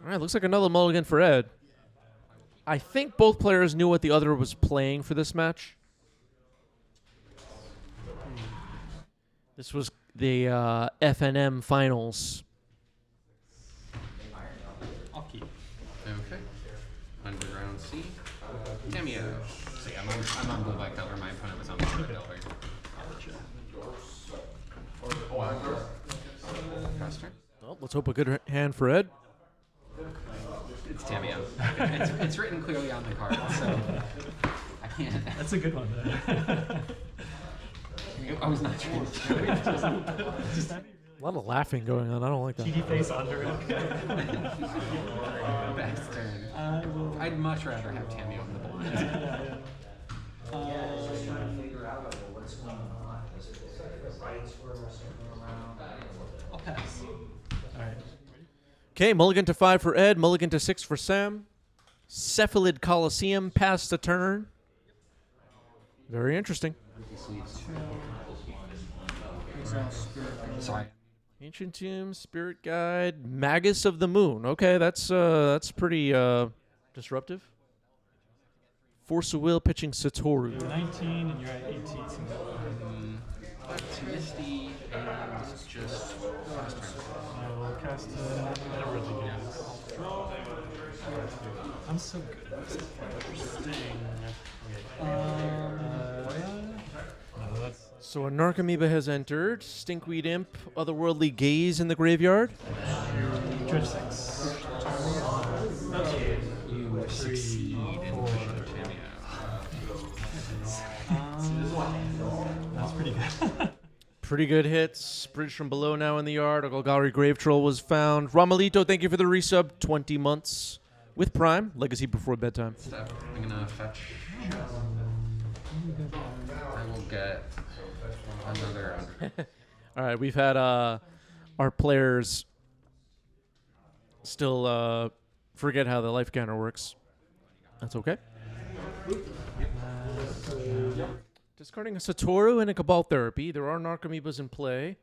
All right, looks like another mulligan for Ed. I think both players knew what the other was playing for this match. This was the FNM finals. I'll keep. Okay. Underground C. Cameo. So yeah, I'm on blue black color. My opponent was on blue color. Pass turn. Well, let's hope a good hand for Ed. It's Tamio. It's written clearly on the card, so I can't. That's a good one. I was not trying to. Just A lot of laughing going on. I don't like that. TD face under it. Best turn. I'd much rather have Tamio on the board. I'll pass. All right. Okay, mulligan to 5 for Ed, mulligan to 6 for Sam. Cephalid Coliseum, pass the turn. Very interesting. Sorry. Ancient Tomb, Spirit Guide, Magus of the Moon. Okay, that's pretty disruptive. Force of Will pitching Satoru. You're 19 and you're at 18. Misty and just last turn. I will cast a really good. I'm so good. Interesting. No, that's So a Narcomoeba has entered. Stinkweed Imp, Otherworldly Gaze in the graveyard. Dredge 6. You succeed in pushing Tamio. That's pretty good. Pretty good hits. Bridge from below now in the yard. A Golgari Grave Troll was found. Ramalito, thank you for the resub. 20 months with Prime. Legacy before bedtime. Step. I'm gonna fetch. I will get another 100. All right, we've had our players still forget how the life counter works. That's okay. Discarding a Satoru and a Cabal Therapy. There are Narcomoebas in play.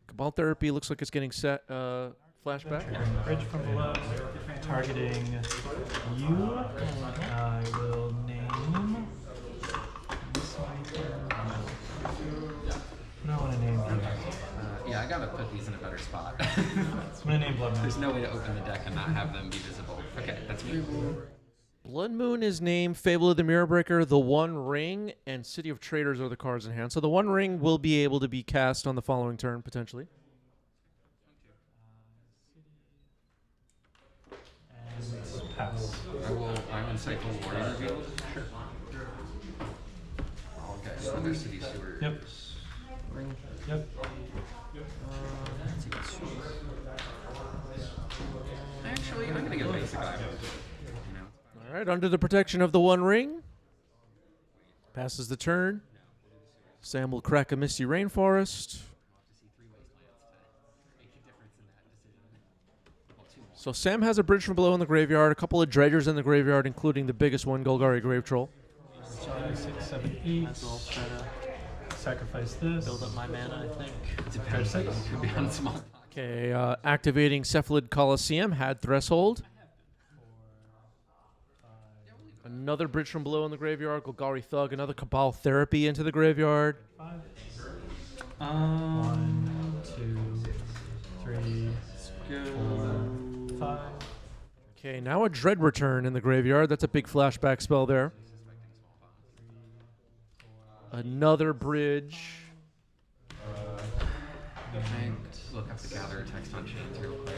Cabal Therapy looks like it's getting set. Flashback. Bridge from below, targeting you. I will name. No, I want to name you. Yeah, I gotta put these in a better spot. I'm gonna name Blood Moon. There's no way to open the deck and not have them be visible. Okay, that's me. Blood Moon is named, Fable of the Mirror Breaker, The One Ring, and City of Traders are the cards in hand. So the One Ring will be able to be cast on the following turn, potentially. And pass. I'm in Cycle Warrior Guild. Sure. I'll get Undercity Sewers. Yep. Yep. Actually, I'm gonna get basic items. All right, under the protection of the One Ring. Passes the turn. Sam will crack a Misty Rainforest. So Sam has a Bridge from below in the graveyard, a couple of Dredgers in the graveyard, including the biggest one, Golgari Grave Troll. 6, 7, 8. Might as well try to Sacrifice this. build up my mana, I think. Depends. It could be on small. Okay, activating Cephalid Coliseum, had Threshold. Another Bridge from below in the graveyard, Golgari Thug, another Cabal Therapy into the graveyard. 5. 1, 2, 3, 4, 5. Okay, now a Dread Return in the graveyard. That's a big flashback spell there. Another Bridge. Can I look up the gather text on chains real quick?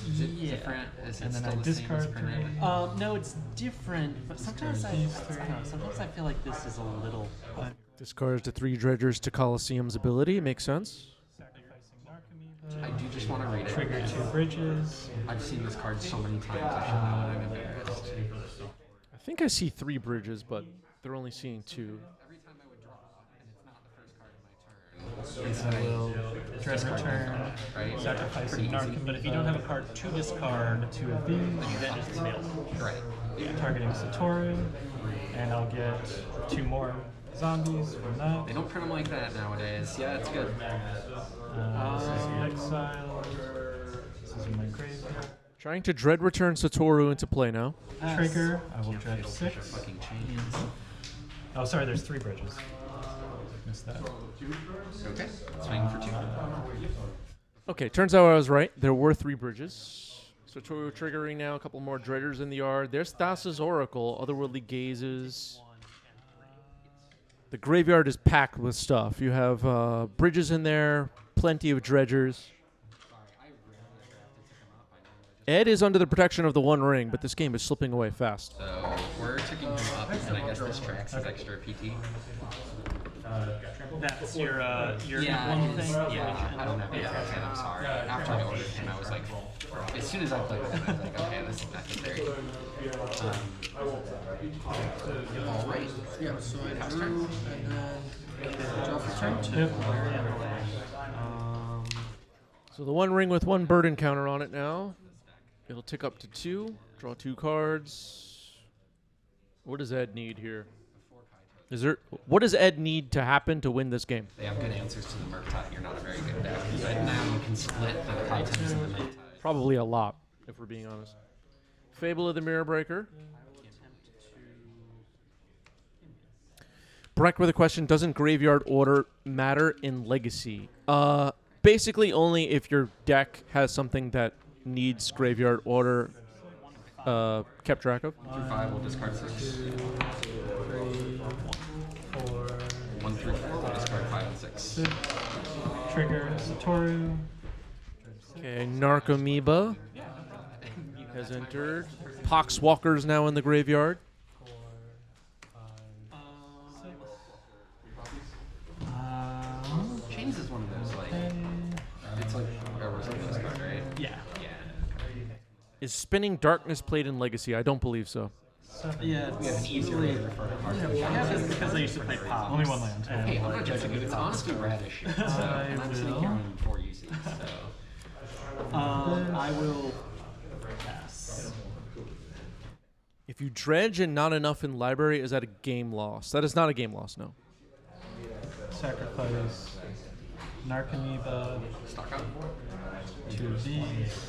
Is it different? Is it And then still I the same as discard printed? 3. No, it's different, but sometimes I don't know, sometimes I feel like this is a little. Discards the 3 Dredgers to Coliseum's ability. Makes sense. Sacrificing I Narcomoeba. do just want to read it. Trigger 2 bridges. I've seen this card so many times. I should know what I'm embarrassed. I think I see 3 Bridges, but they're only seeing 2. Every time I would draw, and it's not the first card of my turn. I will Dread Return, Right? sacrificing Pretty easy. Narcomoeba. But if you don't have a card to discard 2 of these, Then just mail. Right. targeting Satoru, and I'll get 2 more zombies from that. They don't print them like that nowadays. Yeah, it's good. This is the Exile. This is my graveyard. Trying to dread return Satoru into play now. Trigger. I will Can't dredge feel 6. your fucking chains. Oh, sorry, there's 3 bridges. Missed that. Okay. Swing for 2. Okay, turns out I was right. There were 3 bridges. Satoru triggering now, a couple more Dreaders in the yard. There's Thassa's Oracle, Otherworldly Gazes. The graveyard is packed with stuff. You have bridges in there, plenty of dredgers. Ed is under the protection of the One Ring, but this game is slipping away fast. So we're ticking him up, and I guess this tracks his extra PT. That's your Yeah, one it is. thing. Yeah, I don't have it. And I'm sorry. After I ordered him, I was like, as soon as I played with him, I was like, okay, this is necessary. All right. Yeah, so I drew and then draw for turn 2. Yep. So the One Ring with 1 burden counter on it now. It'll tick up to 2. Draw 2 cards. What does Ed need here? What does Ed need to happen to win this game? They have good answers to the Murktide. You're not a very good deck. But now you can split the contents of the Murktide. Probably a lot, if we're being honest. Fable of the Mirror Breaker. Breck with a question, doesn't graveyard order matter in Legacy? Basically only if your deck has something that needs graveyard order kept track of. 1 through 5 will discard 6. 3, 4, 1 through 4 will discard 5 and 6. 6. Trigger Satoru. Okay, Narcomoeba has entered. Poxwalker's now in the graveyard. 4, 5, 6. Chains is one of those, like, it's like a resilience card, right? Yeah. Yeah. Is Spinning Darkness played in Legacy? I don't believe so. Yeah, We have an easier way to refer to cards. it's because I used to play pop. Only 1 land. Hey, I'm not judging you. It's honestly radish. So, and I'm sitting here on 4 UCs, so. I will pass. If you dredge and not enough in library, is that a game loss? That is not a game loss, no. Sacrifice Narcomoeba. Stock up. 2 of these.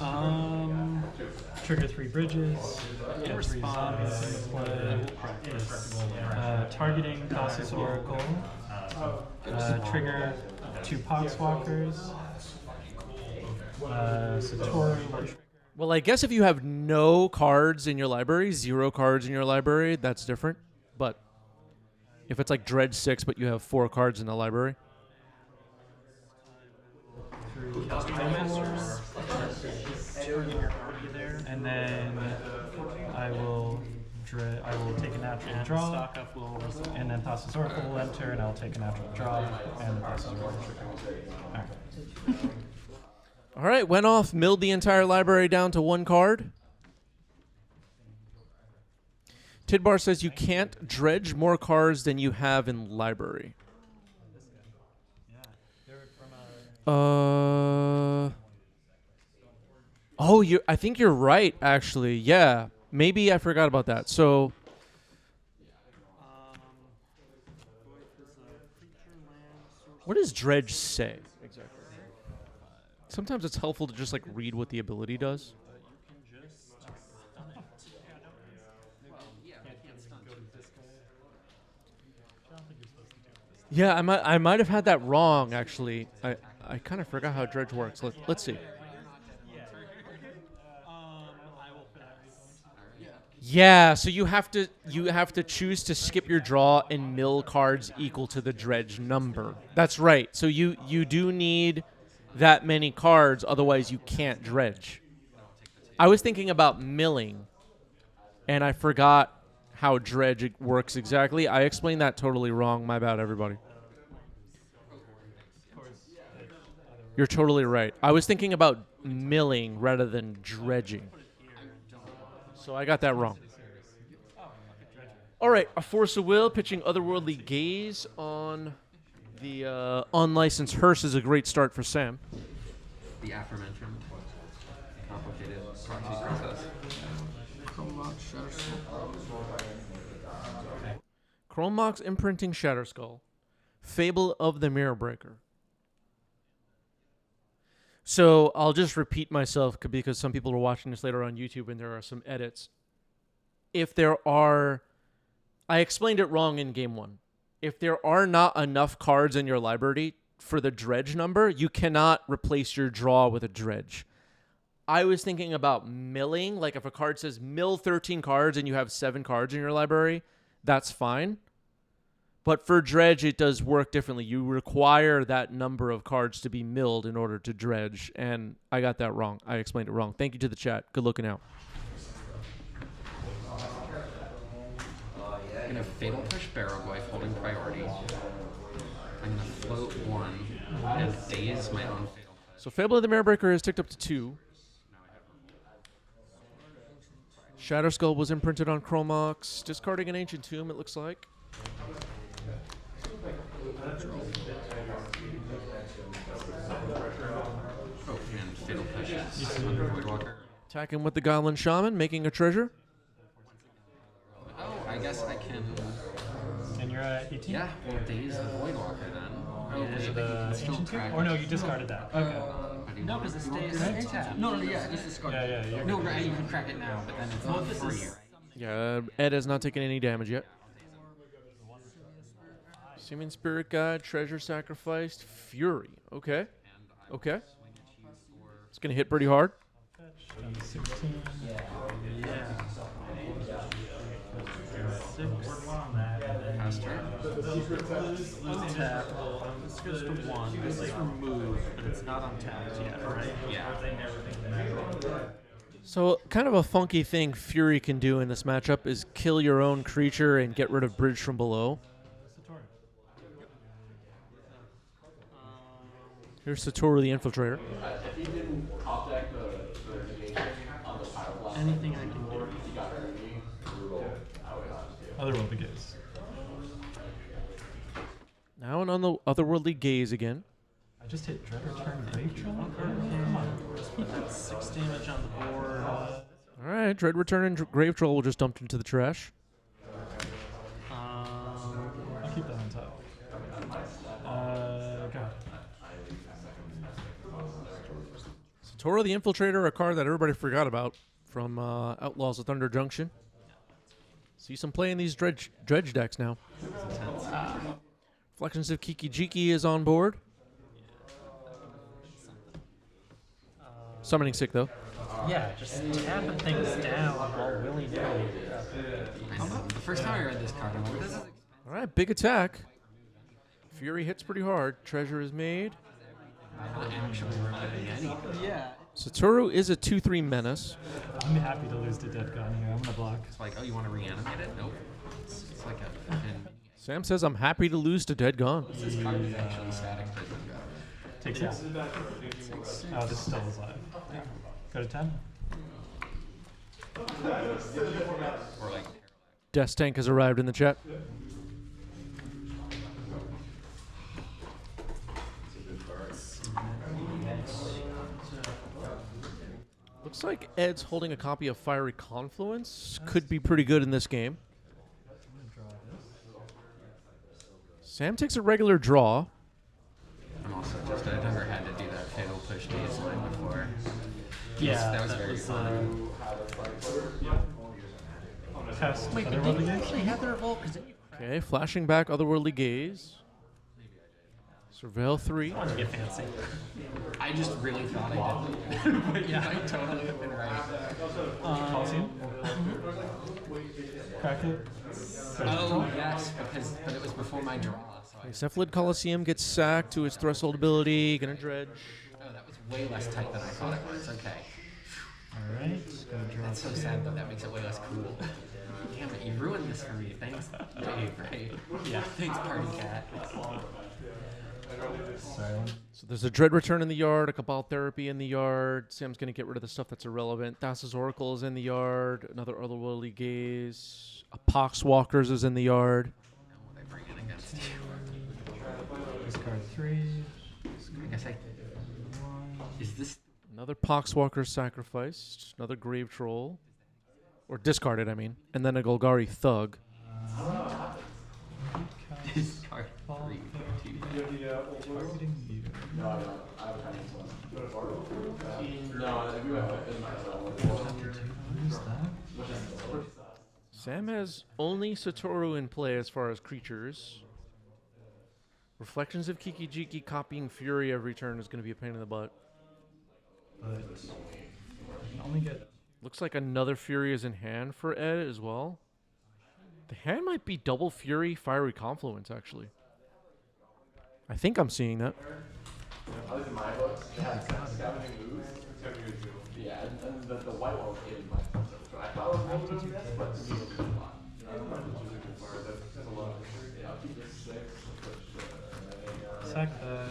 Trigger 3 bridges. Get 3 zombies in play. Targeting Thassa's Oracle. Trigger 2 Poxwalkers. Satoru. Well, I guess if you have no cards in your library, 0 cards in your library, that's different. But if it's like Dredge 6, but you have 4 cards in the library. And then I will take a natural draw. And then Thassa's Oracle will enter, and I'll take a natural draw, and then Thassa's Oracle will trigger. All right, went off, milled the entire library down to 1 card. Tidbar says you can't dredge more cards than you have in library. Oh, I think you're right, actually. Yeah, maybe I forgot about that. So, what does Dredge say exactly? Sometimes it's helpful to just like read what the ability does. Yeah, I might have had that wrong actually. I kind of forgot how Dredge works. Let's see. Yeah, so you have to choose to skip your draw and mill cards equal to the Dredge number. That's right. So you do need that many cards, otherwise you can't dredge. I was thinking about milling, and I forgot how dredge works exactly. I explained that totally wrong. My bad, everybody. You're totally right. I was thinking about milling rather than dredging. So I got that wrong. All right, a Force of Will pitching Otherworldly Gaze on the unlicensed hearse is a great start for Sam. The aforementioned complicated proxy process. Chrome Mox imprinting Shatterskull. Fable of the Mirror Breaker. So I'll just repeat myself because some people are watching this later on YouTube and there are some edits. If there are, I explained it wrong in game 1. If there are not enough cards in your library for the dredge number, you cannot replace your draw with a dredge. I was thinking about milling, like if a card says mill 13 cards and you have 7 cards in your library, that's fine. But for dredge, it does work differently. You require that number of cards to be milled in order to dredge, and I got that wrong. I explained it wrong. Thank you to the chat. Good looking out. I'm going to Fatal Push Barrowboy, holding priority. I'm going to float 1 and daze my own Fatal Push. So Fable of the Marebreaker is ticked up to 2. Shadow Skull was imprinted on Chromox. Discarding an Ancient Tomb, it looks like. Oh, and Fatal Push is under Voidwalker. Attacking with the Goblin Shaman, making a treasure. Oh, I guess I can... And you're at 18? Yeah, well, daze the Voidwalker then. Oh, Is it wait, the it's still ancient tomb? cracked. Or no, you discarded that. Okay. No, because it stays tapped. No, yeah, it's discarded. Yeah, you're No, good. right, you can crack it now, but then it's not free, right? Yeah, Ed has not taken any damage yet. Seeming Spirit Guide, Treasure Sacrificed, Fury. Okay. Okay. It's going to hit pretty hard. 16. Yeah. Pass turn. Untap. This goes to 1. This is removed, but it's not untapped yet, right? Yeah. So, kind of a funky thing Fury can do in this matchup is kill your own creature and get rid of Bridge from below. Here's Satoru the Infiltrator. Anything I can do. Otherworldly Gaze. Now and on the Otherworldly Gaze again. I just hit Dread Return Grave Troll. Just put that 6 damage on the board. Alright, Dread Return and Grave Troll will just dumped into the trash. I'll keep that on top. God. Satoru the Infiltrator, a card that everybody forgot about from Outlaws of Thunder Junction. See some play in these dredge decks now. Flections of Kiki Jiki is on board. Summoning Sick, though. Yeah, just tapping things down all willy-nilly. The first time I read this card, I'm like, this is... Alright, big attack. Fury hits pretty hard. Treasure is made. not actually removing anything. Yeah. Satoru is a 2/3 menace. I'm happy to lose to Dead Gun here. I'm gonna block. It's like, oh, you want to reanimate it? Nope. It's like a fucking... Sam says, I'm happy to lose to Dead Gone. This card is actually static prison. Take 6. Oh, this still is alive. Go to 10. Or like... Death Tank has arrived in the chat. Looks like Ed's holding a copy of Fiery Confluence. Could be pretty good in this game. Sam takes a regular draw. I'm also just, I've never had to do that fatal push days line before. Yeah, that was very fun. Test. Wait, but Otherworldly did you Gaze? actually have the revolt? Because then you Okay, flashing back Otherworldly Gaze. Surveil 3. want to get fancy. I just really thought I did. But you might totally have been right. Coliseum? Crack it. Oh, yes, but it was before my draw. So Cephalid Coliseum gets sacked to its threshold ability. Gonna dredge. oh, that was way less tight than I thought it was. Okay. Alright. That's so sad, though. That makes it way less cool. Damn it, you ruined this for me. Thanks, Dave, right? Yeah, thanks, Party Cat. Silent. So there's a Dread Return in the yard, a Cabal Therapy in the yard. Sam's going to get rid of the stuff that's irrelevant. Thassa's Oracle is in the yard. Another Otherworldly Gaze. A Poxwalkers is in the yard. Now what I bring in against you? Discard 3. I guess I... Is this... Another Poxwalker sacrificed. Another Grave Troll. Or discarded, I mean. And then a Golgari Thug. Discard 3. Targeting you. Use that. Sam has only Satoru in play as far as creatures. Reflections of Kiki-Jiki copying Fury every turn is going to be a pain in the butt. But I can only get. Looks like another Fury is in hand for Ed as well. The hand might be double Fury, Fiery Confluence, actually. I think I'm seeing that. At least in my books, scavenging moves. Yeah, and the white one was getting my stuff. So I thought I was going to do this, but to me it was a lot. That's a lot. Yeah, I'll keep this 6. Sack that.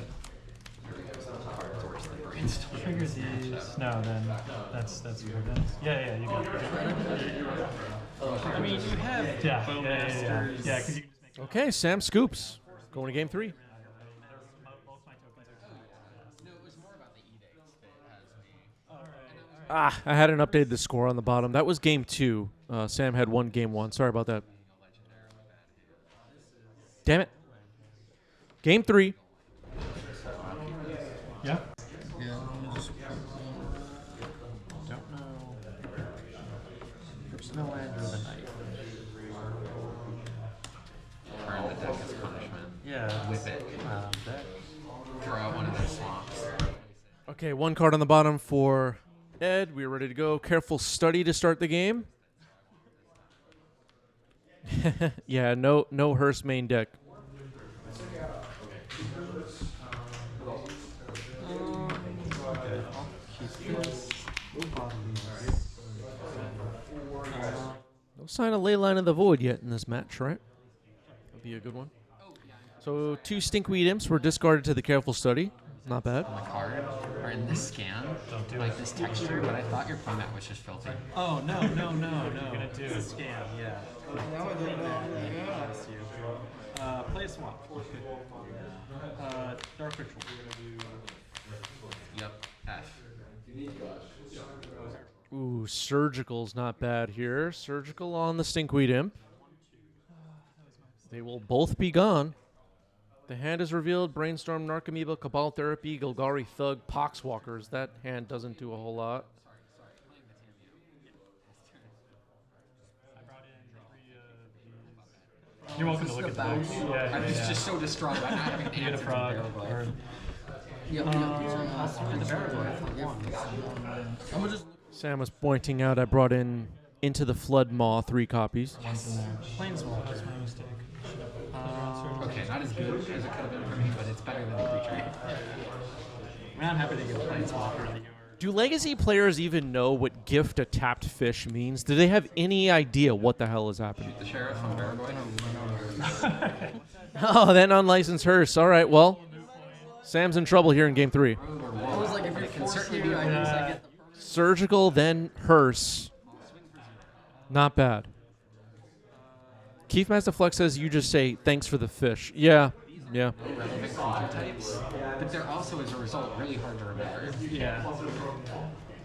Trigger these. No, then that's your events. Yeah, you got it. I mean, you have Yeah, Bowmasters. yeah, because you can just make. Okay, Sam scoops. Going to game 3. No, it was more about the edicts that has me. I hadn't updated the score on the bottom. That was game 2. Sam had won game 1. Sorry about that. Damn it. Game 3. Yeah. Yeah, I just Don't know. There's no end to the night. Burn the deck as punishment. Yeah. Whip it. Deck. Draw out one of their swamps. Okay, 1 card on the bottom for Ed. We're ready to go. Careful study to start the game. Yeah, no Hearst main deck. No sign of Leyline of the Void yet in this match, right? That'll be a good one. So 2 Stinkweed Imps were discarded to the Careful Study. Not bad. On the card, or in this scan, Don't do like it. this texture, but I thought your format was just filthy. Oh, no. You're gonna do it's a it. scam, yeah. Bless you. Play a swamp. Dark Ritual. Yep. F. Ooh, Surgical's not bad here. Surgical on the Stinkweed Imp. They will both be gone. The hand is revealed. Brainstorm, Narcomoeba, Cabal Therapy, Golgari Thug, Poxwalkers. That hand doesn't do a whole lot. You're welcome to look at the box. Yeah, I was yeah. just so distraught about not having an You get a answer to frog. the barrel Or, I'm gonna just Sam was pointing out I brought in Into the Flood Maw 3 copies. one's in there. Planeswalker is my mistake. Okay, not as good as it could have been for me, but it's better than the creature. I mean, I'm happy to get Planeswalker in the yard. Do Legacy players even know what gift a tapped fish means? Do they have any idea what the hell is happening? The sheriff from Paraguay. Oh, then unlicensed Hearst. All right, well, Sam's in trouble here in game 3. I was like, if you're It can forced certainly here, be I guess I get the Surgical, then Hearst. Not bad. Keith Master Flex says you just say thanks for the fish. Yeah. Relevant creature types. But they're also, as a result, really hard to remember. Yeah.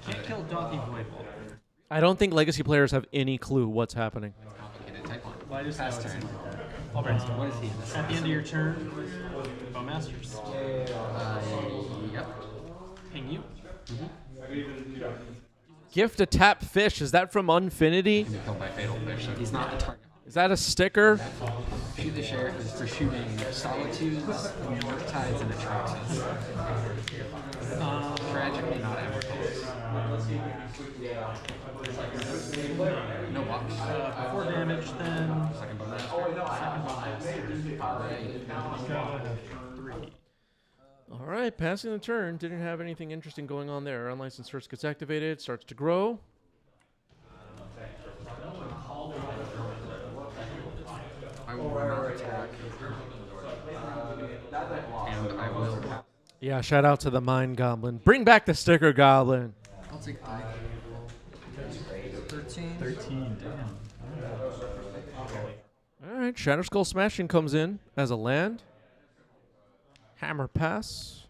Can't kill Donkey Voidwall. I don't think Legacy players have any clue what's happening. Complicated type one. Well, I just know Pass it's turn. like that. I'll brainstorm. What is he in this? At the end of your turn, Bowmasters. Yep. Ping you. Gift a tapped fish. Is that from Unfinity? Can be killed by fatal fish, so he's not the target. Is that a sticker? Shoot the sheriff is for shooting Solitudes, Murktides, and Atraxas. Tragically not Emrakul. No box. 4 damage, then. Second bonus. All right, passing the turn. Didn't have anything interesting going on there. Unlicensed Hearst gets activated, starts to grow. I will not attack. And I will. Yeah, shout out to the Mind Goblin. Bring back the Sticker Goblin. I'll take 3. 13. 13, damn. All right, Shatter Skull Smashing comes in as a land. Hammer Pass.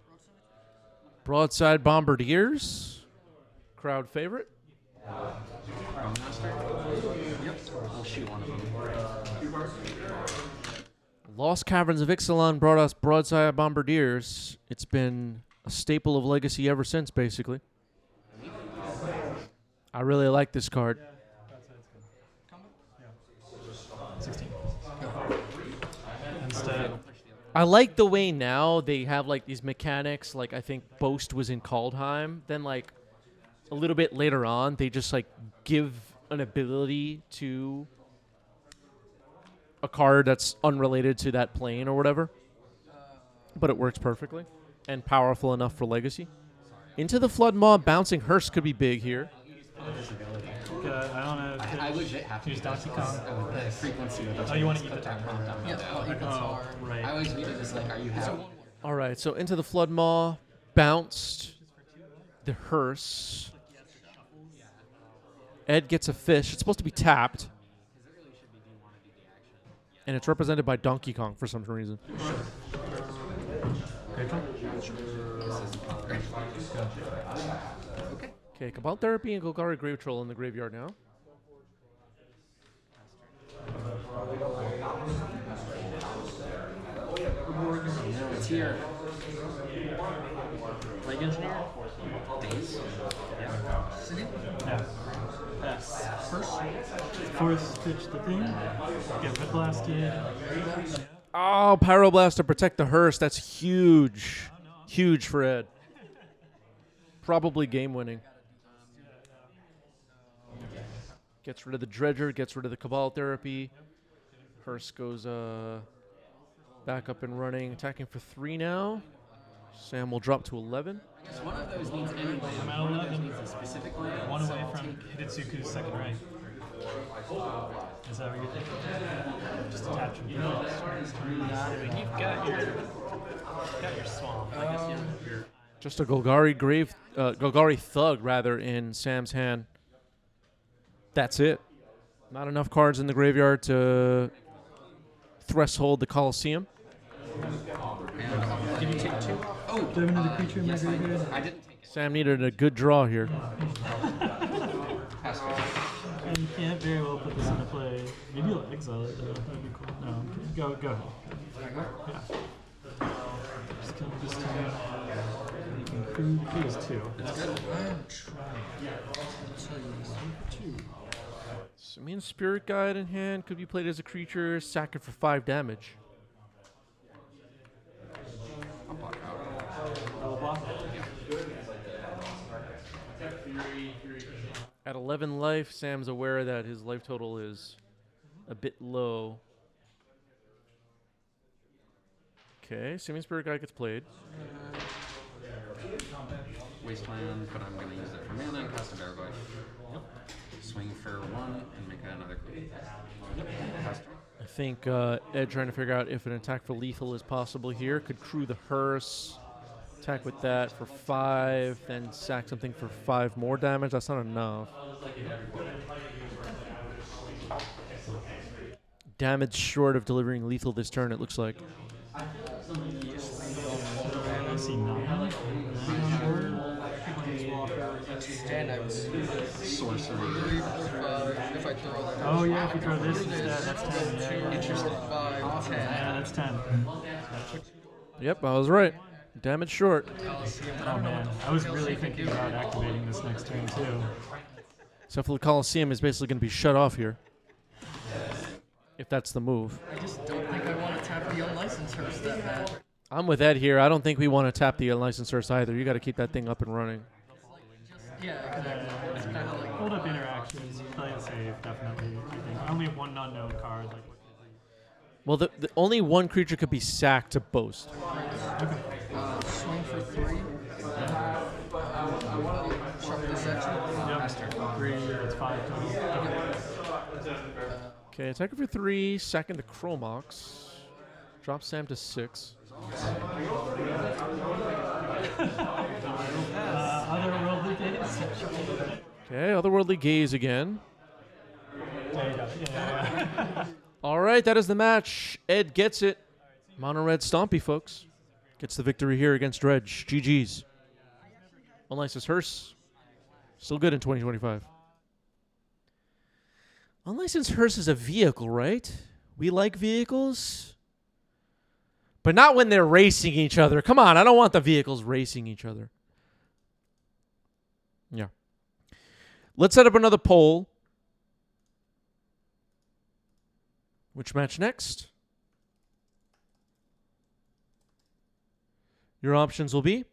Broadside Bombardiers. Crowd favorite. Bowmaster? Yep. I'll shoot one of them. Lost Caverns of Ixalan brought us Broadside Bombardiers. It's been a staple of Legacy ever since, basically. I really like this card. Yeah, that's it. It's good. Yeah. 16. Instead, I like the way now they have like these mechanics. Like I think Boast was in Kaldheim. Then like a little bit later on, they just like give an ability to a card that's unrelated to that plane or whatever. But it works perfectly and powerful enough for Legacy. Into the Flood Maw, bouncing Hearst could be big here. I don't know. I legit have to Use use Donkey Kong. the frequency of the Oh, you want to put eat the that prompt down Yeah, below. I'll eat the tar. Right. I always read it as like, are you happy? All right, so into the Flood Maw, bounced the Hearst. Ed gets a fish. It's supposed to be tapped. And it's represented by Donkey Kong for some reason. Okay. Okay, Cabal Therapy and Golgari Grave Troll in the graveyard now. It's here. Plague Engineer? Days. Yeah. Yes. First pitch the thing. Get red blasted. Oh, Pyroblast to protect the Hearst. That's huge. Huge for Ed. Probably game winning. Gets rid of the Dredger, gets rid of the Cabal Therapy. Hearst goes back up and running, attacking for 3 now. Sam will drop to 11. So one of those needs anyway. I'm at One of those 11. needs a specific land. One so away I'll from take- Hidetsuku's second rank. Is that what you're thinking? Just attach him. I mean, you've got your swamp. I guess you're Just a Golgari Thug rather in Sam's hand. That's it. Not enough cards in the graveyard to threshold the Colosseum. Did you take 2? Oh, Do I have another creature in my yes, I graveyard? did. I didn't take it. Sam needed a good draw here. Pass go. And you can't very well put this into play. Maybe you'll exile it though. That'd be cool. No, go ahead. Yeah. Just kill this turn. You can crew is 2. I'm trying. I'll tell you this. Simian Spirit Guide in hand could be played as a creature. Sack it for 5 damage. At 11 life, Sam's aware that his life total is a bit low. Okay, Simian Spirit Guide gets played. Wasteland, but I'm going to use it for mana and cast a Gargoyle. Swing for 1 and make another creature. Cast turn. I think Ed trying to figure out if an attack for lethal is possible here. Could crew the hearse, attack with that for 5, then sack something for 5 more damage. That's not enough. Damage short of delivering lethal this turn, it looks like. I see 9. And I was Sorcery. 3, 4, 5. If I throw that. Oh yeah, if you throw this instead, that's 10. Yeah, Interested 5, 10. yeah, that's 10. Yep, I was right. Damage short. Oh man, I was really thinking about activating this next turn too. Except for the Colosseum is basically going to be shut off here. If that's the move. I just don't think I want to tap the unlicensed Hearst that bad. I'm with Ed here. I don't think we want to tap the unlicensed source either. You got to keep that thing up and running. Yeah, exactly. It's kind of like. Hold up interactions, play it safe, definitely. I think I only have one unknown card. Like, Well, the only one creature could be sacked to boast. Swing for 3. Shuffle this at you. yep, 3, it's 5 total. Okay, attacker for 3, second the Chromox. Drop Sam to 6. Otherworldly gaze. Okay, Otherworldly Gaze again. There you go. Yeah. All right, that is the match. Ed gets it. Mono Red Stompy, folks. Gets the victory here against Dredge. GG's. Unlicensed Hearse. Still good in 2025. Unlicensed Hearse is a vehicle, right? We like vehicles. But not when they're racing each other. Come on, I don't want the vehicles racing each other. Yeah. Let's set up another poll. Which match next? Your options will be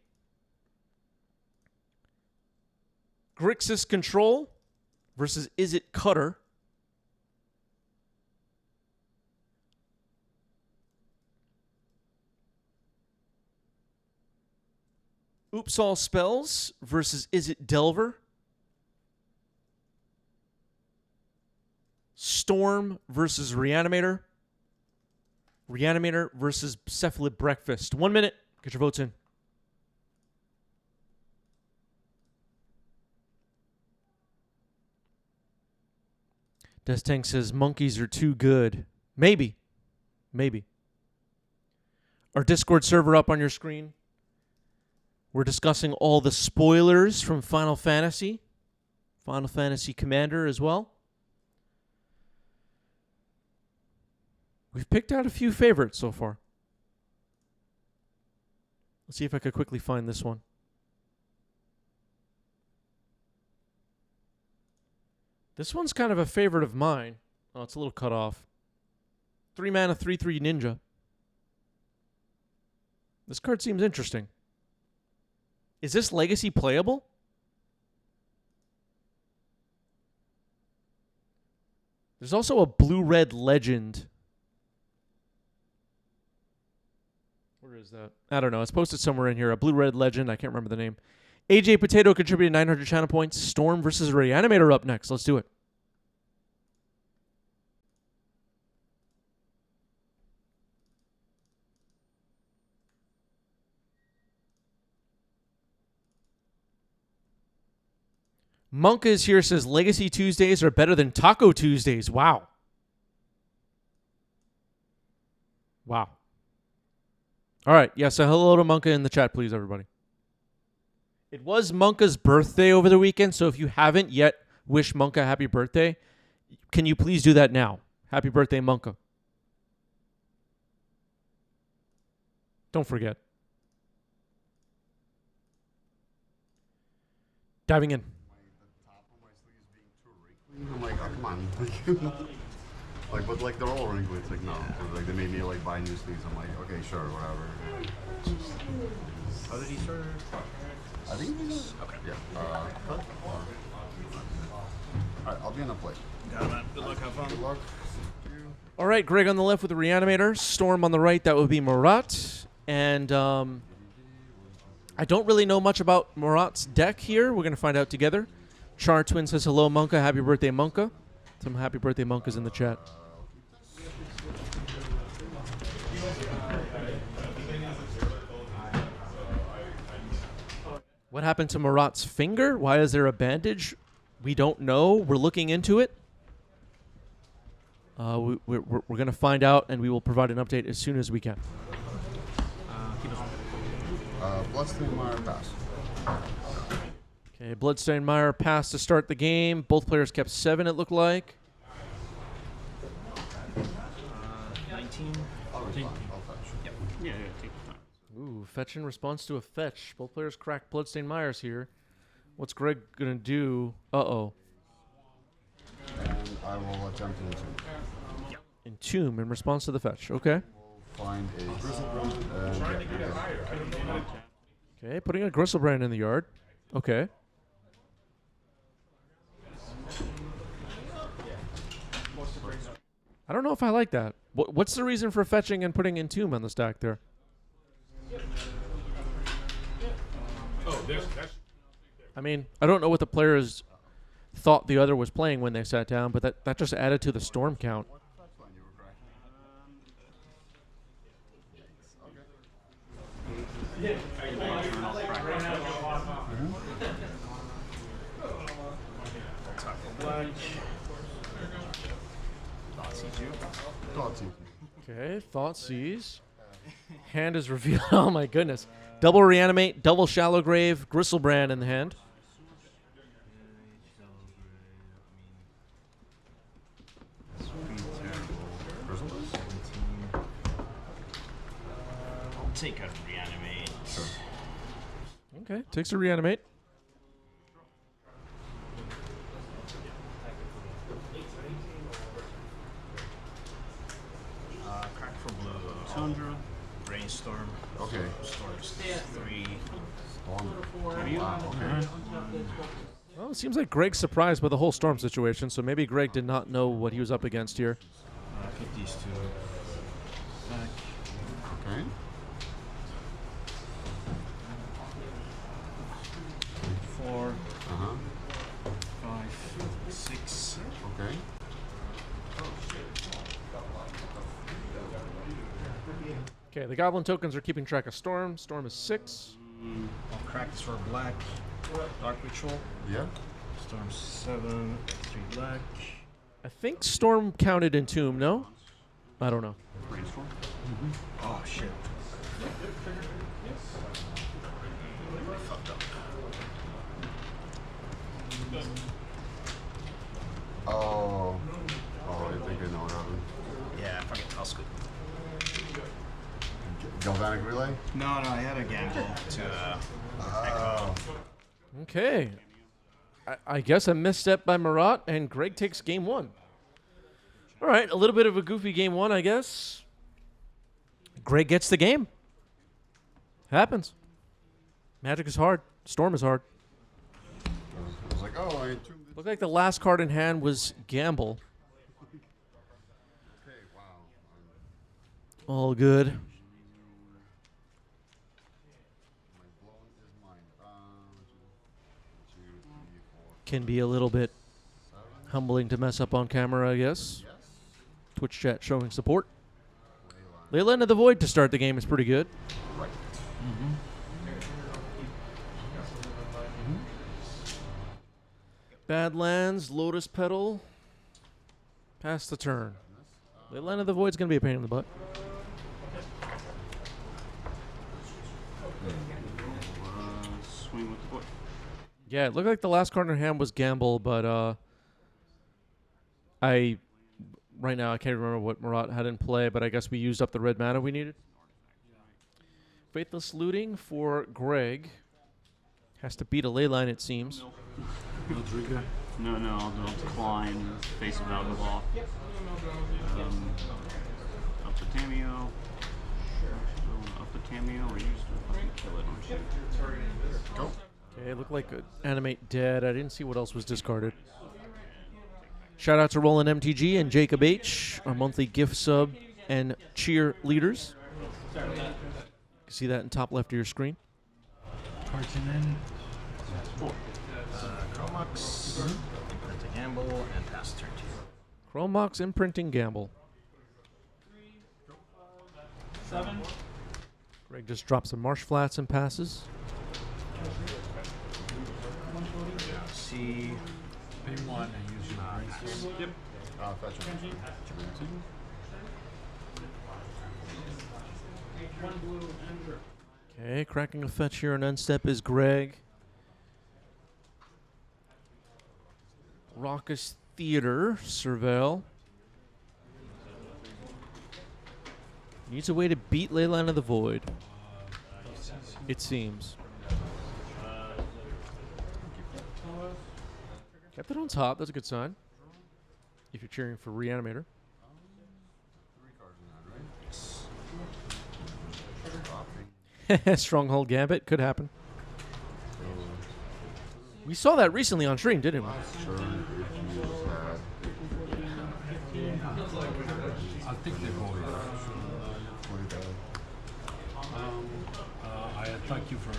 Grixis Control versus Is It Cutter. Oops All Spells versus Is It Delver. Storm versus Reanimator. Reanimator versus Cephalid Breakfast. 1 minute. Get your votes in. Destank says monkeys are too good. Maybe. Maybe. Our Discord server up on your screen. We're discussing all the spoilers from Final Fantasy. Final Fantasy Commander as well. We've picked out a few favorites so far. Let's see if I could quickly find this one. This one's kind of a favorite of mine. Oh, it's a little cut off. 3 mana, 3/3 ninja. This card seems interesting. Is this legacy playable? There's also a blue-red legend. Where is that? I don't know. It's posted somewhere in here. A blue-red legend. I can't remember the name. AJ Potato contributed 900 channel points. Storm versus Reanimator up next. Let's do it. Monka is here, says Legacy Tuesdays are better than Taco Tuesdays. Wow. Wow. All right. Yeah, so hello to Monka in the chat, please, everybody. It was Monka's birthday over the weekend, so if you haven't yet wished Monka happy birthday, can you please do that now? Happy birthday, Monka. Don't forget. Diving in. I'm like, oh, come on. Like, but like they're all wrinkly. It's like no, 'cause, like they made me like buy new sleeves. I'm like, okay, sure, whatever. How did he start? I think he's okay. Yeah. All right, I'll be in the play. Got him, man. Good luck. Have fun. Good luck. All right, Greg on the left with the Reanimator. Storm on the right, that would be Marat. And I don't really know much about Marat's deck here. We're going to find out together. Char Twin says, hello, Monka. Happy birthday, Monka. Some happy birthday Monkas in the chat. What happened to Marat's finger? Why is there a bandage? We don't know. We're looking into it. We're going to find out, and we will provide an update as soon as we can. Bloodstained Mire pass. Okay, Bloodstained Mire passed to start the game. Both players kept 7, it looked like. 19. I'll fetch. Yep. Yeah, take your time. Ooh, fetch in response to a fetch. Both players cracked Bloodstained Mires here. What's Greg going to do? Uh-oh. And I will attempt to entomb. Entomb in response to the fetch. Okay. Find a Grizzlebrand and Okay, putting a Gristlebrand in the yard. Okay. I don't know if I like that. What's the reason for fetching and putting Entomb on the stack there? I mean, I don't know what the players thought the other was playing when they sat down, but that just added to the storm count. Okay, Thought Seize. Hand is revealed. Oh my goodness. Double Reanimate, double Shallow Grave, Gristlebrand in the hand. I'll take a Reanimate. Okay, takes a Reanimate. Storm. Okay. Storm's 3. Wow, okay. Well, it seems like Greg's surprised by the whole storm situation, so maybe Greg did not know what he was up against here. Put these two back. Okay. 4, Uh-huh. 5, 6. Okay. Okay, the Goblin tokens are keeping track of Storm. Storm is 6. I'll crack this for black. Dark Ritual. Yeah. Storm 7, 3 black. I think Storm counted Entomb, no? I don't know. Brainstorm. Oh shit. Oh. Oh, I think I know what happened. Yeah, fucking I'll scoop. Galvanic Relay? No, I had a gamble to Oh. Okay. I guess a misstep by Marat, and Greg takes game 1. All right, a little bit of a goofy game 1, I guess. Greg gets the game. Happens. Magic is hard. Storm is hard. I was like, oh, I entombed it. Looked like the last card in hand was Gamble. Okay, wow. All good. My blown is mine. 2, 3, 4, Can be a little bit 7. humbling to mess up on camera, I guess. Yes. Twitch chat showing support. Leyland of the Void to start the game is pretty good. Right. Badlands, Lotus Petal. Pass the turn. Leyland of the Void's going to be a pain in the butt. Swing with the boy. Yeah, it looked like the last card in hand was Gamble, but right now I can't remember what Marat had in play, but I guess we used up the red mana we needed. Faithless Looting for Greg. Has to beat a Leyline, it seems. No trigger. No, I'll decline face of Algabal. Up to Tameo. Up to Tameo, or use to fucking kill it. Go. Okay, it looked like Animate Dead. I didn't see what else was discarded. Shout out to Roland MTG and Jacob H, our monthly gift sub and cheer leaders. You can see that in top left of your screen. Cards in end. 4. Chromax. Print a gamble and pass turn to you. Chromox Imprinting Gamble. 7. Greg just drops some Marsh Flats and passes. See. Pay 1 and use your brainstorm. Yep. Fetch it. Okay, cracking a fetch here on end step is Greg. Raucous Theater, Surveil. Needs a way to beat Leyline of the Void. It seems. Kept it on top, that's a good sign. If you're cheering for Reanimator. 3 cards in that, right? Stronghold Gambit, could happen. We saw that recently on stream, didn't we? Sure, if you just had I'll take the void. 45. I attack you for 8.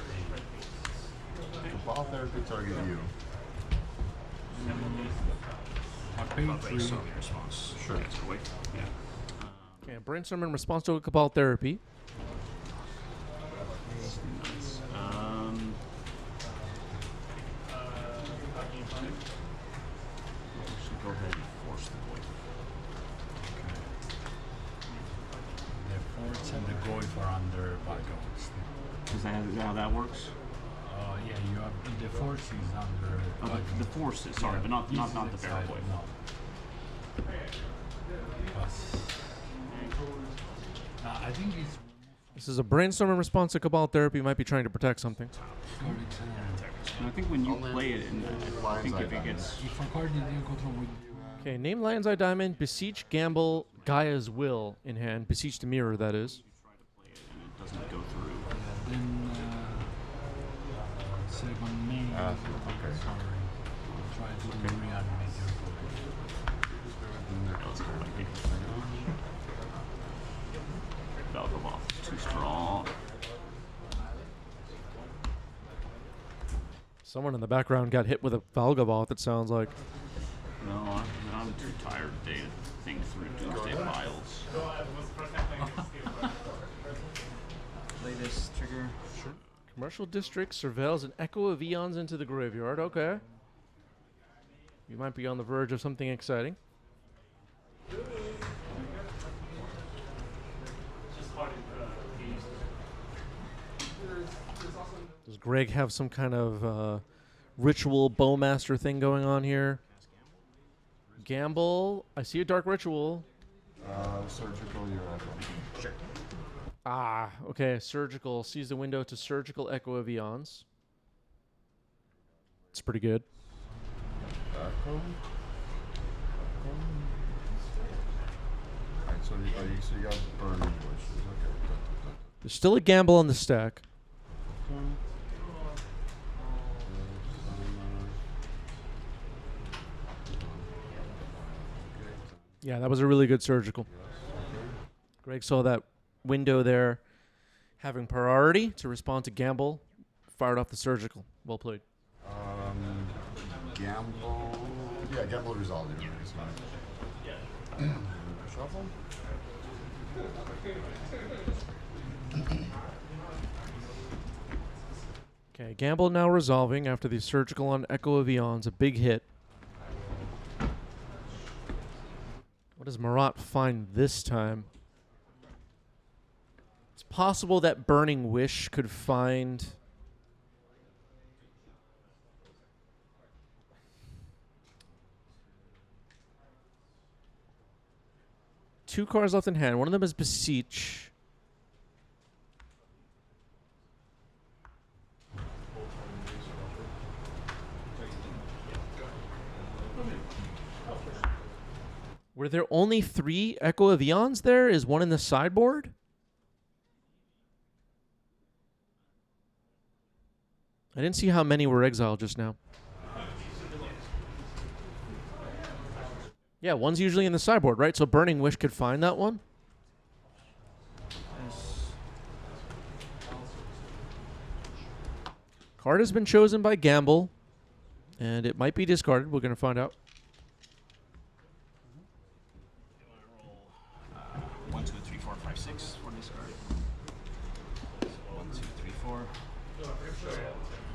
Cabal Therapy target you. I pay 3. Response. Sure. Okay, brainstorm in response to a Cabal Therapy. Go ahead and force the void. The forts and the goif are under backgrounds. Is that how that works? Yeah, you have the force is under Oh, the force is, sorry, but not the barrel void. No. Plus, I think it's This is a brainstorm in response to Cabal Therapy. Might be trying to protect something. And I think when you Only play it, and I think if it gets if a card that you control with Okay, name Lion's Eye Diamond, Beseech Gamble, Gaia's Will in hand. Beseech the Mirror, that is. doesn't go through. Then second main. Okay. Sorry. Try to reanimate your goal. Valgavoth is too strong. Someone in the background got hit with a Valgavoth, it sounds like. No, I'm too tired to think through Doomsday Files. Latest trigger. Commercial district surveils an echo of eons into the graveyard. Okay. You might be on the verge of something exciting. Does Greg have some kind of ritual bowmaster thing going on here? Gamble. I see a dark ritual. Surgical, you're at one. Sure. Ah, okay. Surgical. Sees the window to surgical echo of eons. It's pretty good. Echo. Alright, so you got burning bushes. Okay. There's still a gamble on the stack. Yeah, that was a really good surgical. Greg saw that window there having priority to respond to gamble. Fired off the surgical. Well played. Gamble. Yeah, gamble resolved. Yeah. Shuffle. Okay, gamble now resolving after the surgical on Echo of Eons. A big hit. What does Marat find this time? It's possible that Burning Wish could find... Two cards left in hand. One of them is Beseech. Were there only 3 Echo of Eons there? Is one in the sideboard? I didn't see how many were exiled just now. Yeah, one's usually in the sideboard, right? So Burning Wish could find that one? Card has been chosen by Gamble, and it might be discarded. We're going to find out. 1, 2, 3, 4, 5, 6 for discard. 1, 2, 3, 4.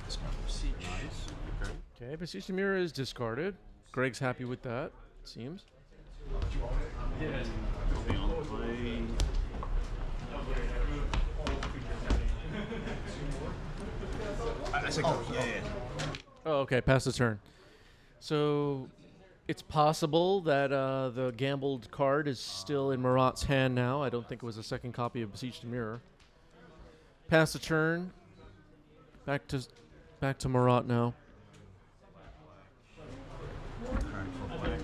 Discard Beseech. Nice. Okay, Beseech the Mirror is discarded. Greg's happy with that, it seems. Yeah. I'll be on the play. I said go. Yeah. Oh, okay, pass the turn. So it's possible that the gambled card is still in Marat's hand now. I don't think it was a second copy of Beseech the Mirror. Pass the turn. Back to Marat now. Card for black.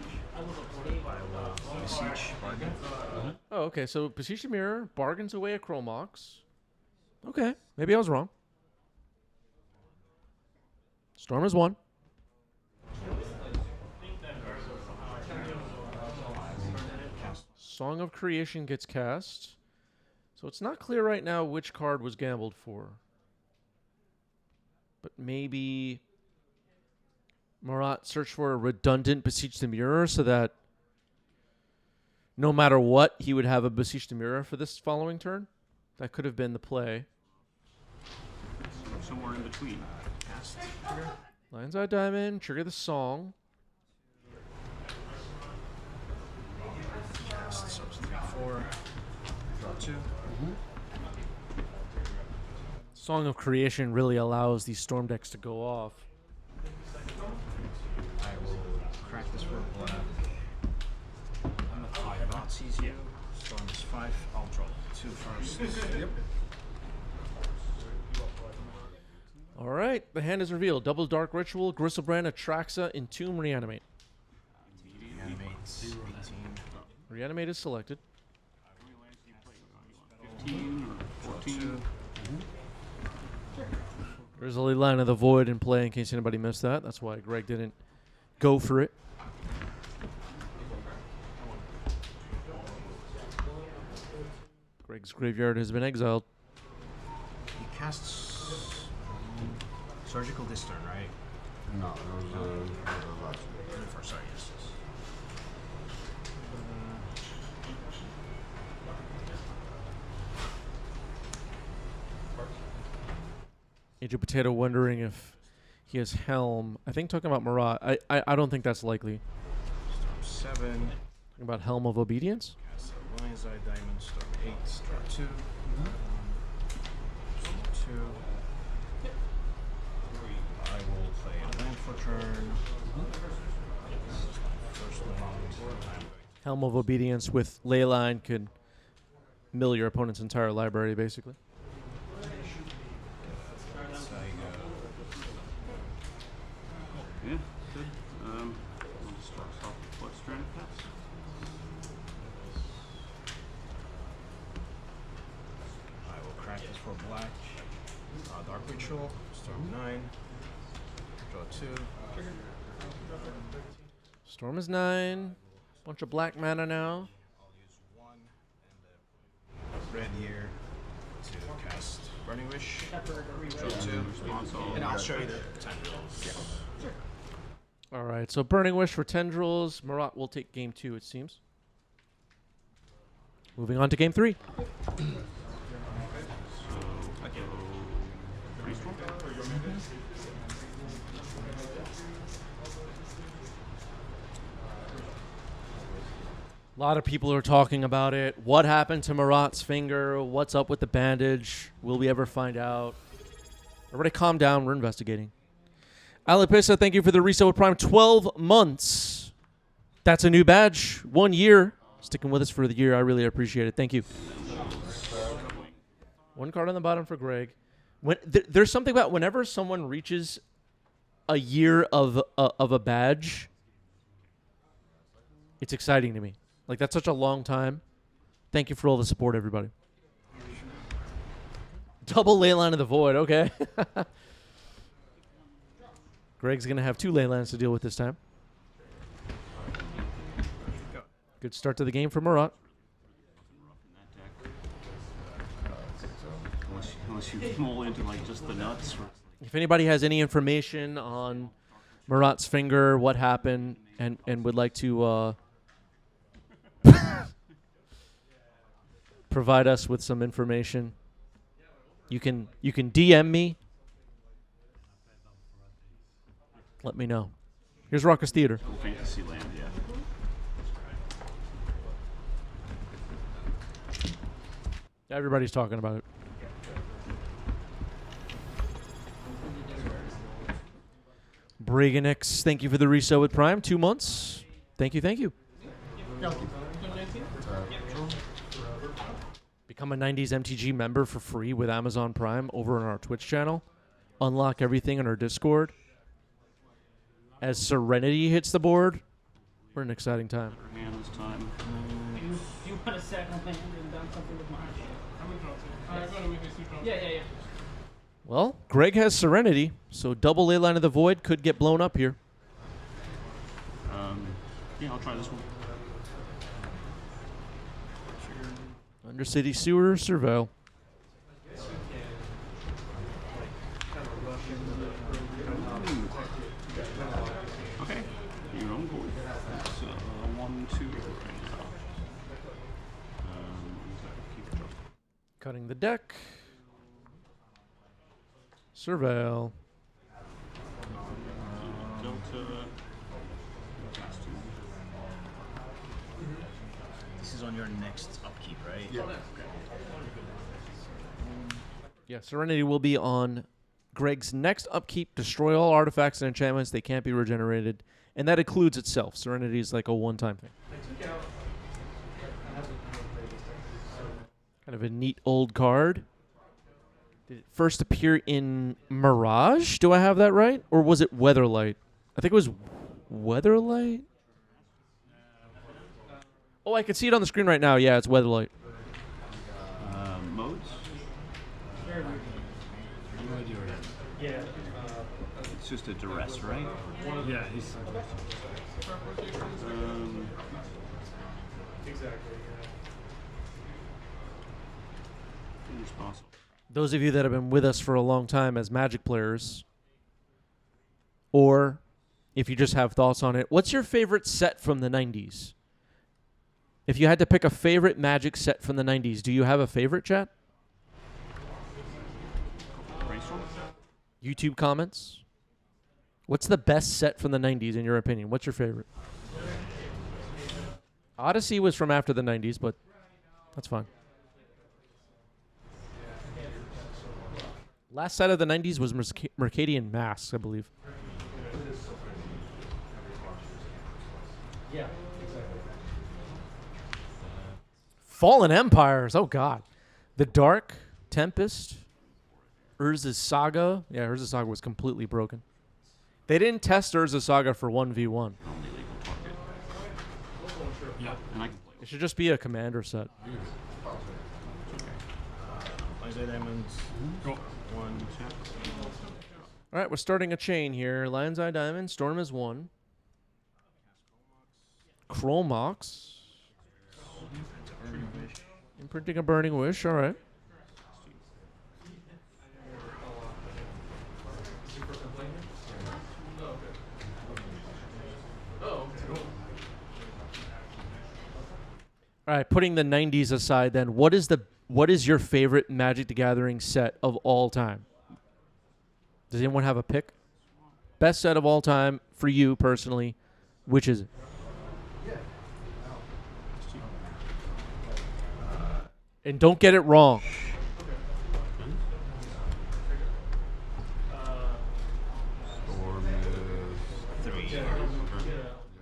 Beseech, bargain. Oh, okay, so Beseech the Mirror bargains away a Chromox. Okay, maybe I was wrong. Storm is 1. Song of Creation gets cast. So it's not clear right now which card was gambled for. But maybe Marat searched for a redundant Beseech the Mirror so that no matter what, he would have a Beseech the Mirror for this following turn. That could have been the play. Somewhere in between. Cast. Lion's Eye Diamond, trigger the song. Cast. So it's 3, 4. Draw 2. Song of Creation really allows these storm decks to go off. I will crack this for black. I'm at 5. Not sees you. Storm is 5. I'll draw 2 first. Yep. All right, the hand is revealed. Double Dark Ritual, Gristlebrand, Atraxa, Entomb, Reanimate. Reanimates. 18. Reanimate is selected. 15 or 14. There's a Line of the Void in play in case anybody missed that. That's why Greg didn't go for it. Greg's graveyard has been exiled. He casts Surgical Discern, right? No, it was last week. For sorry, yes. Agent Potato wondering if he has Helm. I think talking about Marat. I don't think that's likely. Storm 7. Talking about Helm of Obedience? Cast a Lion's Eye Diamond. Storm 8. Storm 2. Storm 2. I will play a land for turn. This is my first land. Helm of Obedience with Leyline could mill your opponent's entire library, basically. Yeah, good. We'll start off with what strand of cats? I will crack this for black. Dark Ritual. Storm 9. Draw 2. Storm is 9. Bunch of black mana now. I'll use 1 and red here to cast Burning Wish. Draw 2. Response all. And I'll show you the time. All right, so Burning Wish for Tendrils. Marat will take game 2, it seems. Moving on to game 3. A lot of people are talking about it. What happened to Marat's finger? What's up with the bandage? Will we ever find out? Everybody calm down. We're investigating. Alipissa, thank you for the reset with Prime. 12 months. That's a new badge. 1 year. Sticking with us for the year. I really appreciate it. Thank you. 1 card on the bottom for Greg. There's something about whenever someone reaches a year of a badge, it's exciting to me. Like, that's such a long time. Thank you for all the support, everybody. Double Leyline of the Void. Okay. Greg's going to have 2 Leylines to deal with this time. Good start to the game for Marat. Unless you fall into like just the nuts. If anybody has any information on Marat's finger, what happened, and would like to provide us with some information, you can DM me. Let me know. Here's Raucous Theater. Fantasyland, yeah. Everybody's talking about it. Briganix, thank you for the reset with Prime. 2 months. Thank you, thank you. Become a 90s MTG member for free with Amazon Prime over on our Twitch channel. Unlock everything in our Discord. As Serenity hits the board, we're in an exciting time. Her hand this time. You want to second land and done something with mine? Yeah. Well, Greg has Serenity, so double Leyline of the Void could get blown up here. Yeah, I'll try this one. Undercity Sewer, Surveil. Okay, your own board. That's 1, 2, right now. Keep it up. Cutting the deck. Surveil. Delta. This is on your next upkeep, right? Yeah. Yeah, Serenity will be on Greg's next upkeep. Destroy all artifacts and enchantments. They can't be regenerated. And that includes itself. Serenity is like a one-time thing. Kind of a neat old card. Did it first appear in Mirage? Do I have that right? Or was it Weatherlight? I think it was Weatherlight. Oh, I can see it on the screen right now. Yeah, it's Weatherlight. Modes. It's just a duress, right? Yeah, he's. Finish possible. Those of you that have been with us for a long time as Magic players, or if you just have thoughts on it, what's your favorite set from the 90s? If you had to pick a favorite Magic set from the 90s, do you have a favorite, chat? Brainstorm? YouTube comments? What's the best set from the 90s in your opinion? What's your favorite? Odyssey was from after the 90s, but that's fine. Last set of the 90s was Mercadian Masks, I believe. Yeah, exactly. Fallen Empires. Oh, God. The Dark, Tempest, Urza's Saga. Yeah, Urza's Saga was completely broken. They didn't test Urza's Saga for 1v1. Only legal target. Yeah, and I can play. It should just be a commander set. Isaiah Diamonds. One check. All right, we're starting a chain here. Lion's Eye Diamond, Storm is 1. Chromox. Imprinting a Burning Wish, all right. All right, putting the 90s aside then, what is your favorite Magic the Gathering set of all time? Does anyone have a pick? Best set of all time for you personally, which is it? And don't get it wrong.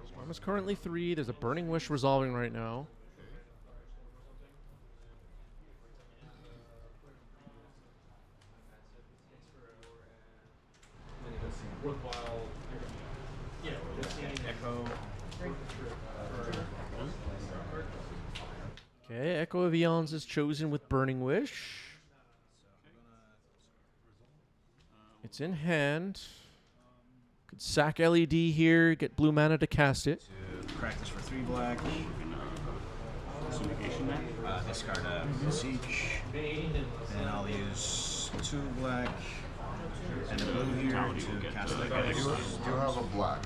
Storm is currently 3. There's a Burning Wish resolving right now. Echo. Okay, Echo of Eons is chosen with Burning Wish. It's in hand. Could sack LED here, get blue mana to cast it. Practice for 3 black. Syndication net. Discard a Siege. And I'll use 2 black and a blue here to cast the Do you have a black?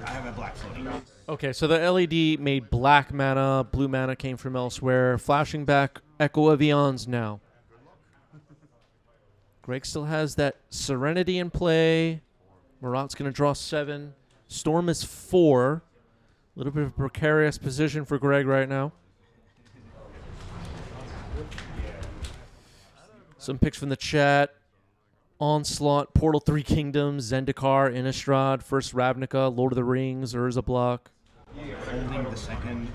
I have a black floating. Okay, so the LED made black mana, blue mana came from elsewhere. Flashing back Echo of Eons now. Greg still has that Serenity in play. Marat's going to draw 7. Storm is 4. A little bit of a precarious position for Greg right now. Some picks from the chat. Onslaught, Portal 3 Kingdoms, Zendikar, Innistrad, First Ravnica, Lord of the Rings, Urza block. Holding the second.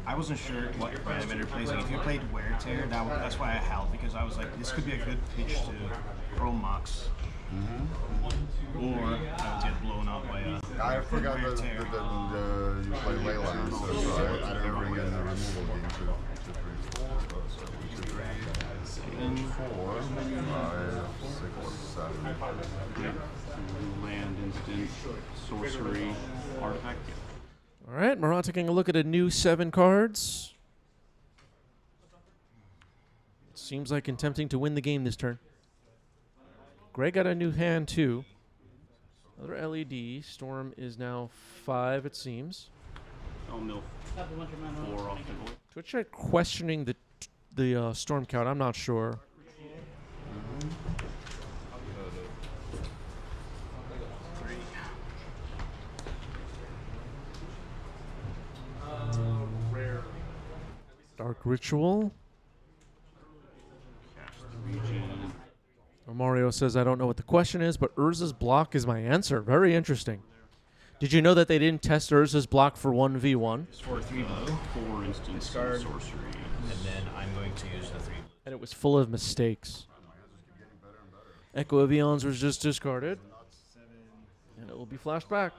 I wasn't sure what Reanimator plays. Like, if you played Wear Tear, that's why I held, because I was like, this could be a good pitch to Chromox. Or I would get blown out by a I forgot Wear that Tear. you play Leyland, so I didn't bring in the removal game to 3, 4. So we should 4, 5, 6, 7. Yeah. Land, instant, sorcery, artifact. All right, Marat taking a look at a new 7 cards. Seems like attempting to win the game this turn. Greg got a new hand too. Another LED. Storm is now 5, it seems. Oh, mill. 4 off the board. Twitch chat questioning the storm count. I'm not sure. Dark Ritual. Cast the region. Mario says, I don't know what the question is, but Urza's block is my answer. Very interesting. Did you know that they didn't test Urza's block for 1v1? It's for 3 blue. 4 instants, Discard. sorcery. And then I'm going to use the 3 blue. And it was full of mistakes. Echo of Eons was just discarded. And it will be flashed back.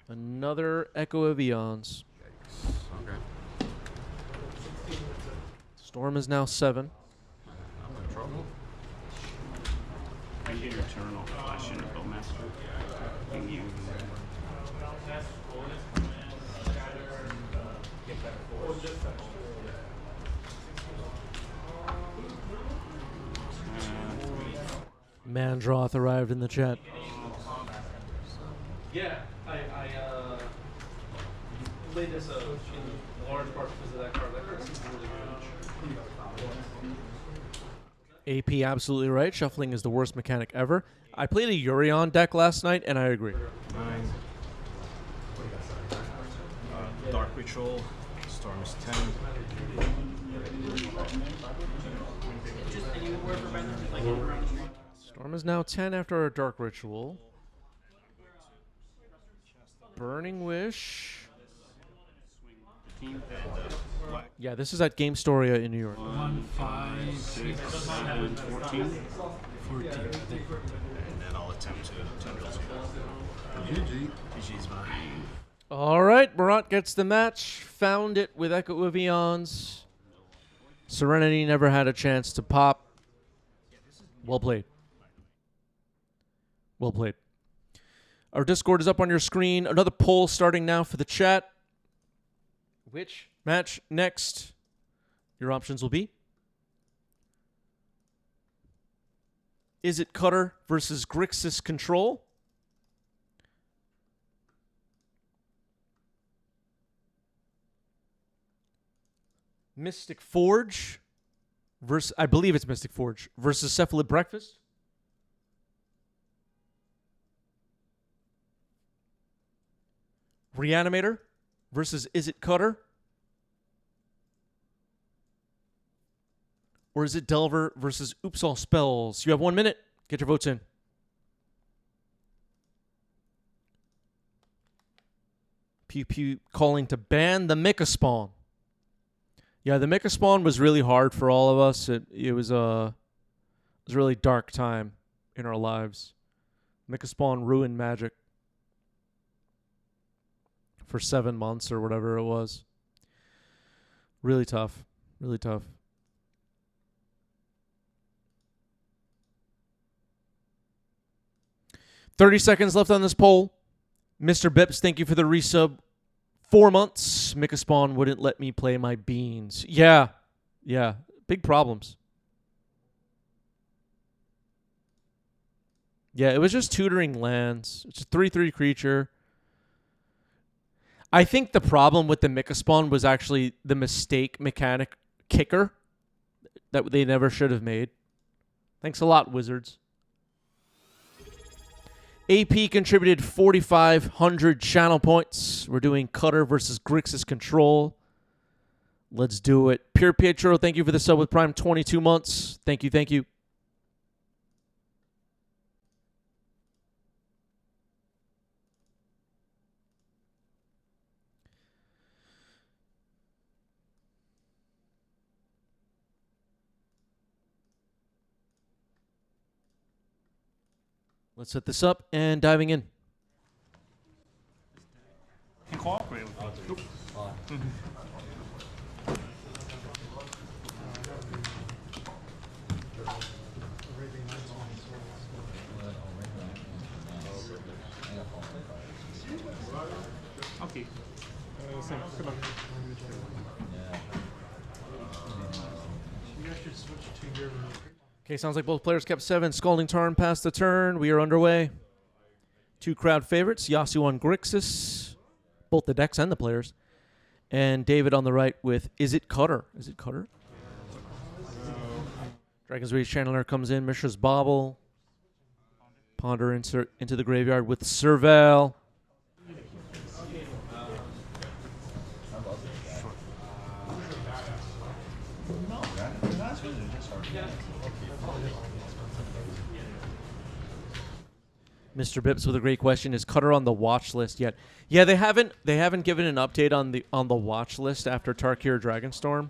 Another Echo of Eons. Okay. Storm is now 7. I'm in trouble. I get your turn off flash in a bow match. You. Mandroth arrived in the chat. Yeah, I played this in large part because of that card. That card seems really good. AP absolutely right. Shuffling is the worst mechanic ever. I played a Urion deck last night, and I agree. 9. Dark Ritual. Storm is 10. Just anywhere for random, just like anywhere on the street. Storm is now 10 after our Dark Ritual. Burning Wish. Yeah, this is at Game Storia in New York. 1, 5, 6, 7, 14. 14. And then I'll attempt to build GG. GG's mine. All right, Marat gets the match. Found it with Echo of Eons. Serenity never had a chance to pop. Well played. Well played. Our Discord is up on your screen. Another poll starting now for the chat. Which match next? Your options will be: Is it Cutter versus Grixis Control? Mystic Forge versus, I believe it's Mystic Forge, versus Cephalid Breakfast? Reanimator versus Is It Cutter? Or is it Delver versus Oops All Spells? You have 1 minute. Get your votes in. Pew Pew calling to ban the Mecha Spawn. Yeah, the Mecha Spawn was really hard for all of us. It was a really dark time in our lives. Mecha Spawn ruined Magic for 7 months or whatever it was. Really tough. Really tough. $30 seconds left on this poll. Mr. Bips, thank you for the resub. 4 months. Mecha Spawn wouldn't let me play my beans. Yeah. Yeah. Big problems. Yeah, it was just tutoring lands. It's a 3/3 creature. I think the problem with the Mecha Spawn was actually the mistake mechanic kicker that they never should have made. Thanks a lot, Wizards. AP contributed 4,500 channel points. We're doing Cutter versus Grixis Control. Let's do it. Pure Pietro, thank you for the sub with Prime 22 months. Thank you, thank you. Let's set this up and diving in. Can cooperate with me. Okay. Same. Good luck. You guys should switch to your... Okay, sounds like both players kept 7. Scalding Tarn passed the turn. We are underway. 2 crowd favorites, Yasu on Grixis, both the decks and the players. And David on the right with Is It Cutter? Is it Cutter? Dragon's Rage Channeler comes in. Mishra's Bauble. Ponder insert into the graveyard with Serval. Mr. Bips with a great question: Is Cutter on the watch list yet? Yeah, they haven't given an update on the watch list after Tarkir Dragonstorm.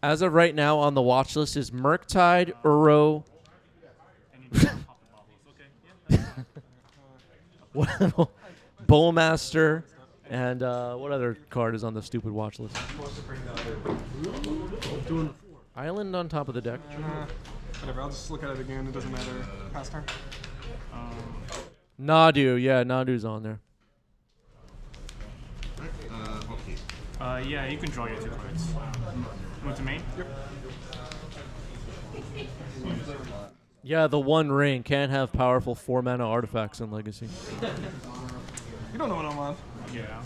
As of right now, on the watch list is Murktide, Uro, Bowmaster, and what other card is on the stupid watch list? Island on top of the deck. Whatever, I'll just look at it again. It doesn't matter. Past turn. Nadu, yeah, Nadu's on there. Okay. Yeah, you can draw your 2 cards. Move to main? Yep. Yeah, the One Ring can't have powerful 4-mana artifacts in Legacy. You don't know what I'm on. Yeah.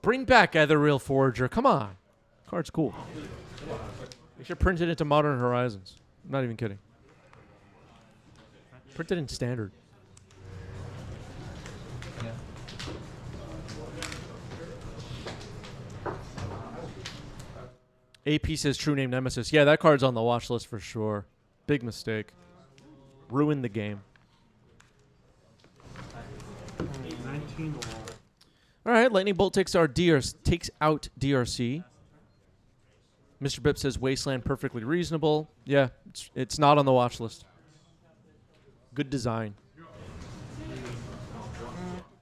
Bring back Ethereal Forager. Come on. Card's cool. They should print it into Modern Horizons. I'm not even kidding. Print it in Standard. AP says True Name Nemesis. Yeah, that card's on the watch list for sure. Big mistake. Ruined the game. 19 All right, Lightning Bolt takes out DRC. Mr. Bip says Wasteland perfectly reasonable. Yeah, it's not on the watch list. Good design.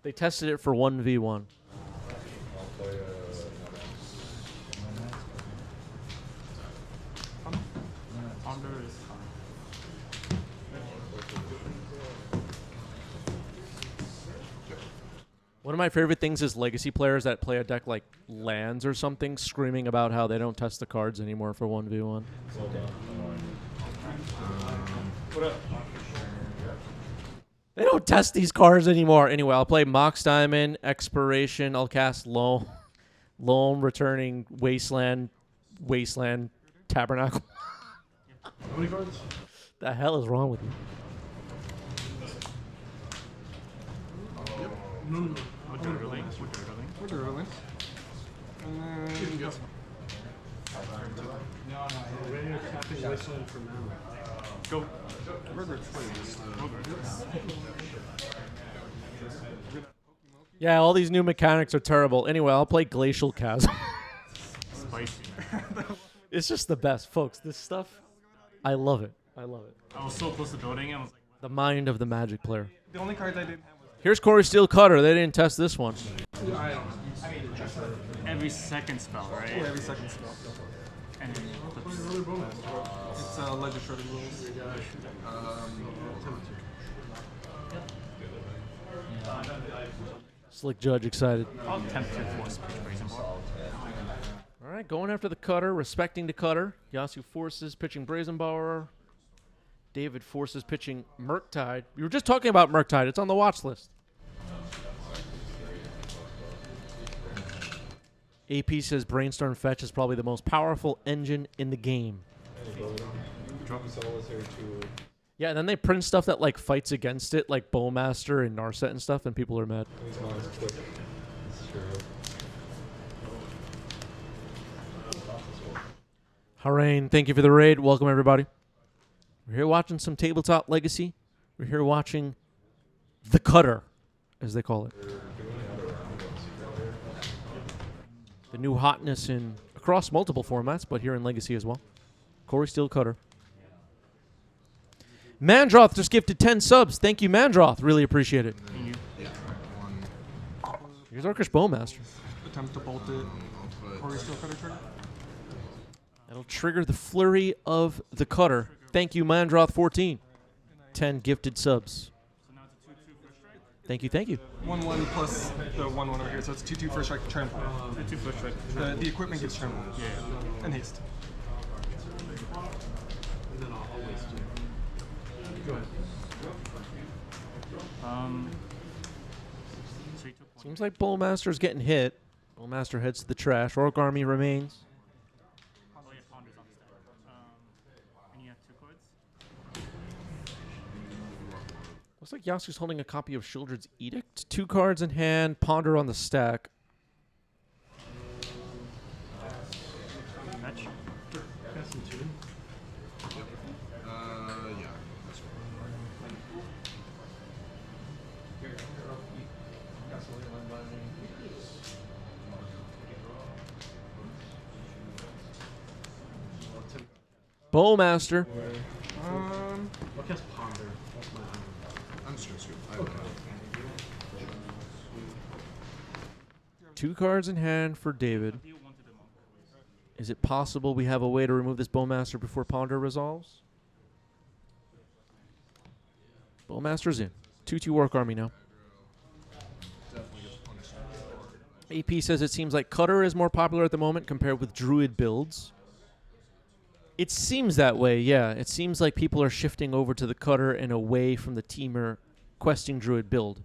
They tested it for 1v1. One of my favorite things is Legacy players that play a deck like Lands or something screaming about how they don't test the cards anymore for 1v1. They don't test these cards anymore. Anyway, I'll play Mox Diamond, Expiration. I'll cast Loam, Returning, Wasteland, Tabernacle. How many cards? The hell is wrong with you? No. We're doodling. We're doodling. We're tapping Wasteland for mana. Go. Yeah, all these new mechanics are terrible. Anyway, I'll play Glacial Chasm. Spicy. It's just the best, folks. This stuff, I love it. I love it. I was so close to building it. I was like, The mind of the Magic player. The only cards I didn't have was... Here's Corey Steel Cutter. They didn't test this one. every second spell, right? Yeah, every second spell. And then It's legislative rules. Slick Judge excited. I'll attempt to force pitch Brazen Ball. All right, going after the cutter, respecting the cutter. Yasu forces pitching Brazenbauer. David forces pitching Murktide. We were just talking about Murktide. It's on the watch list. AP says Brainstorm Fetch is probably the most powerful engine in the game. Yeah, and then they print stuff that like fights against it, like Bowmaster and Narset and stuff, and people are mad. Harain, thank you for the raid. Welcome, everybody. We're here watching some Tabletop Legacy. We're here watching the cutter, as they call it. The new hotness in across multiple formats, but here in Legacy as well. Corey Steel Cutter. Mandroth just gifted 10 subs. Thank you, Mandroth. Really appreciate it. Here's Orcish Bowmaster. Attempt to bolt it. Corey Steel Cutter trigger. That'll trigger the flurry of the cutter. Thank you, Mandroth14. 10 gifted subs. Thank you, thank you. 1/1 plus the 1/1 over here, so it's 2/2 first strike trample. 2/2 first strike. The equipment gets trampled. Yeah. And haste. And then I'll waste you. Go ahead. So you took one. Seems like Bowmaster's getting hit. Bowmaster heads to the trash. Orc Army remains. Oh yeah, Ponder's on the stack. And you have 2 cards. Looks like Yasu's holding a copy of Shieldred's Edict. 2 cards in hand. Ponder on the stack. Fetch. Cast some 2. Yeah. That's Bowmaster. I'll cast Ponder. That's my honor. I'm just gonna scoop. I don't know. 2 cards in hand for David. You wanted the monk. Is it possible we have a way to remove this Bowmaster before Ponder resolves? Bowmaster's in. 2-2 Orc Army now. AP says it seems like Cutter is more popular at the moment compared with Druid builds. It seems that way, yeah. It seems like people are shifting over to the Cutter and away from the Teamer questing Druid build.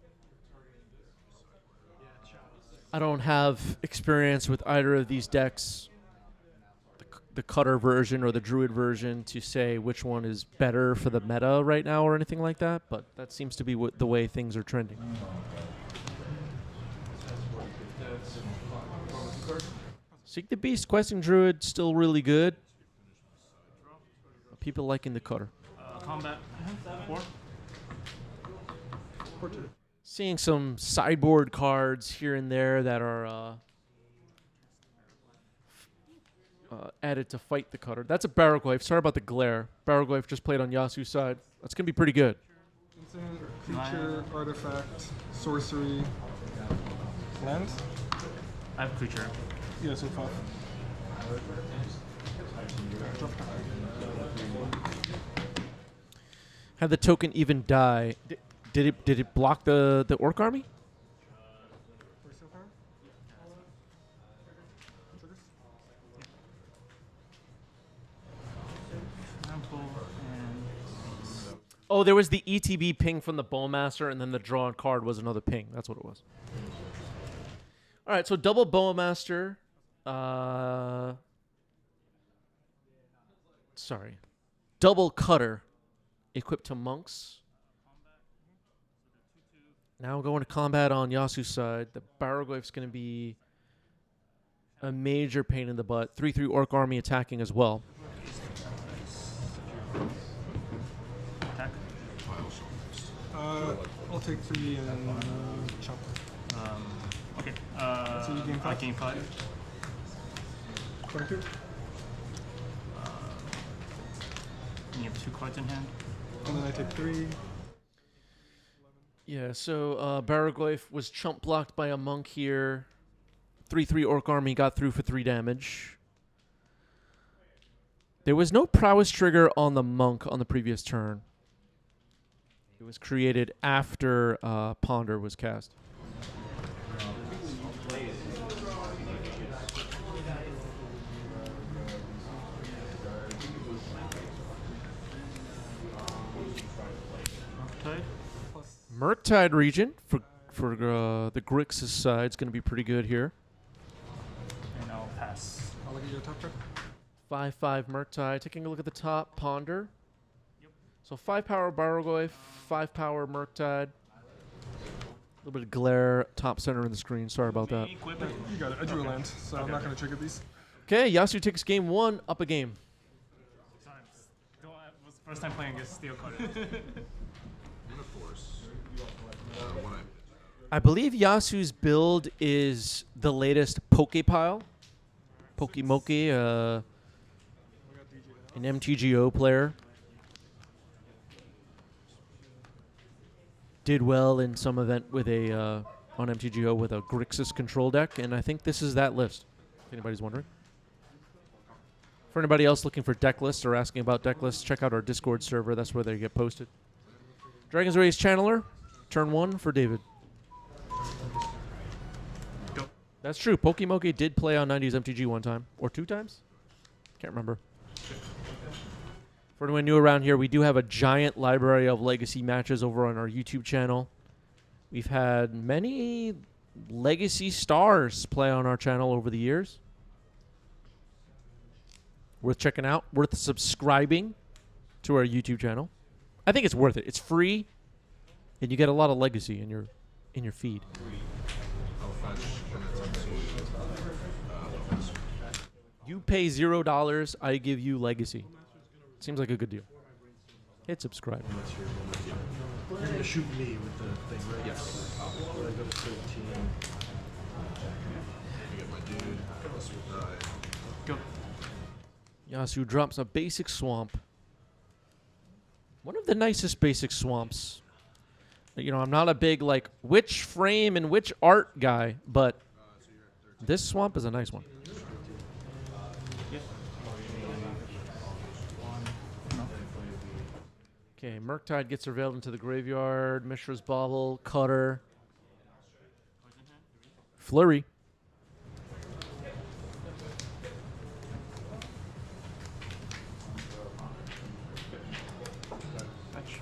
I don't have experience with either of these decks, the Cutter version or the Druid version, to say which one is better for the meta right now or anything like that, but that seems to be the way things are trending. Seek the Beast, questing Druid, still really good. People liking the Cutter. Combat 4. Seeing some sideboard cards here and there that are added to fight the Cutter. That's a Barrowglaive. Sorry about the glare. Barrowglaive just played on Yasu's side. That's going to be pretty good. Instant, creature, artifact, sorcery, land? I have creature. Yeah, so 5. Had the token even die? Did it block the Orc Army? Oh, there was the ETB ping from the Bowmaster, and then the drawn card was another ping. That's what it was. All right, so double Bowmaster. Sorry. Double Cutter equipped to monks. Now going to combat on Yasu's side. The Barrowglaive's going to be a major pain in the butt. 3/3 Orc Army attacking as well. Attack. I'll take 3 and chop. Okay. So you gain 5? I gain 5. 22? And you have 2 cards in hand. And then I take 3. Yeah, so Barrowglaive was chump blocked by a monk here. 3/3 Orc Army got through for 3 damage. There was no prowess trigger on the monk on the previous turn. It was created after Ponder was cast. Murktide region for the Grixis side is going to be pretty good here. And I'll pass. I'll look at your top card. 5/5 Murktide. Taking a look at the top, Ponder. Yep. So 5 power Barrowglaive, 5 power Murktide. A little bit of glare top center of the screen. Sorry about that. You got it. I drew a land, so I'm not going to trigger these. Okay, Yasu takes game 1, up a game. It was the first time playing against Steel Cutter. I believe Yasu's build is the latest Pokepile. Pokemoke, an MTGO player. Did well in some event with a on MTGO with a Grixis control deck, and I think this is that list, if anybody's wondering. For anybody else looking for deck lists or asking about deck lists, check out our Discord server. That's where they get posted. Dragon's Race Channeler, turn 1 for David. Go. That's true. Pokemoke did play on 90s MTG one time. Or 2 times? Can't remember. For anyone new around here, we do have a giant library of legacy matches over on our YouTube channel. We've had many legacy stars play on our channel over the years. Worth checking out. Worth subscribing to our YouTube channel. I think it's worth it. It's free, and you get a lot of legacy in your feed. You pay $0, I give you legacy. Seems like a good deal. Hit subscribe. You're going to shoot me with the thing, right? Yes. I go to 13. Get my dude. Go. Yasu drops a basic swamp. One of the nicest basic swamps. You know, I'm not a big, like, which frame and which art guy, but this swamp is a nice one. Okay, Murktide gets surveilled into the graveyard. Mishra's Bauble, Cutter. Flurry. Fetch.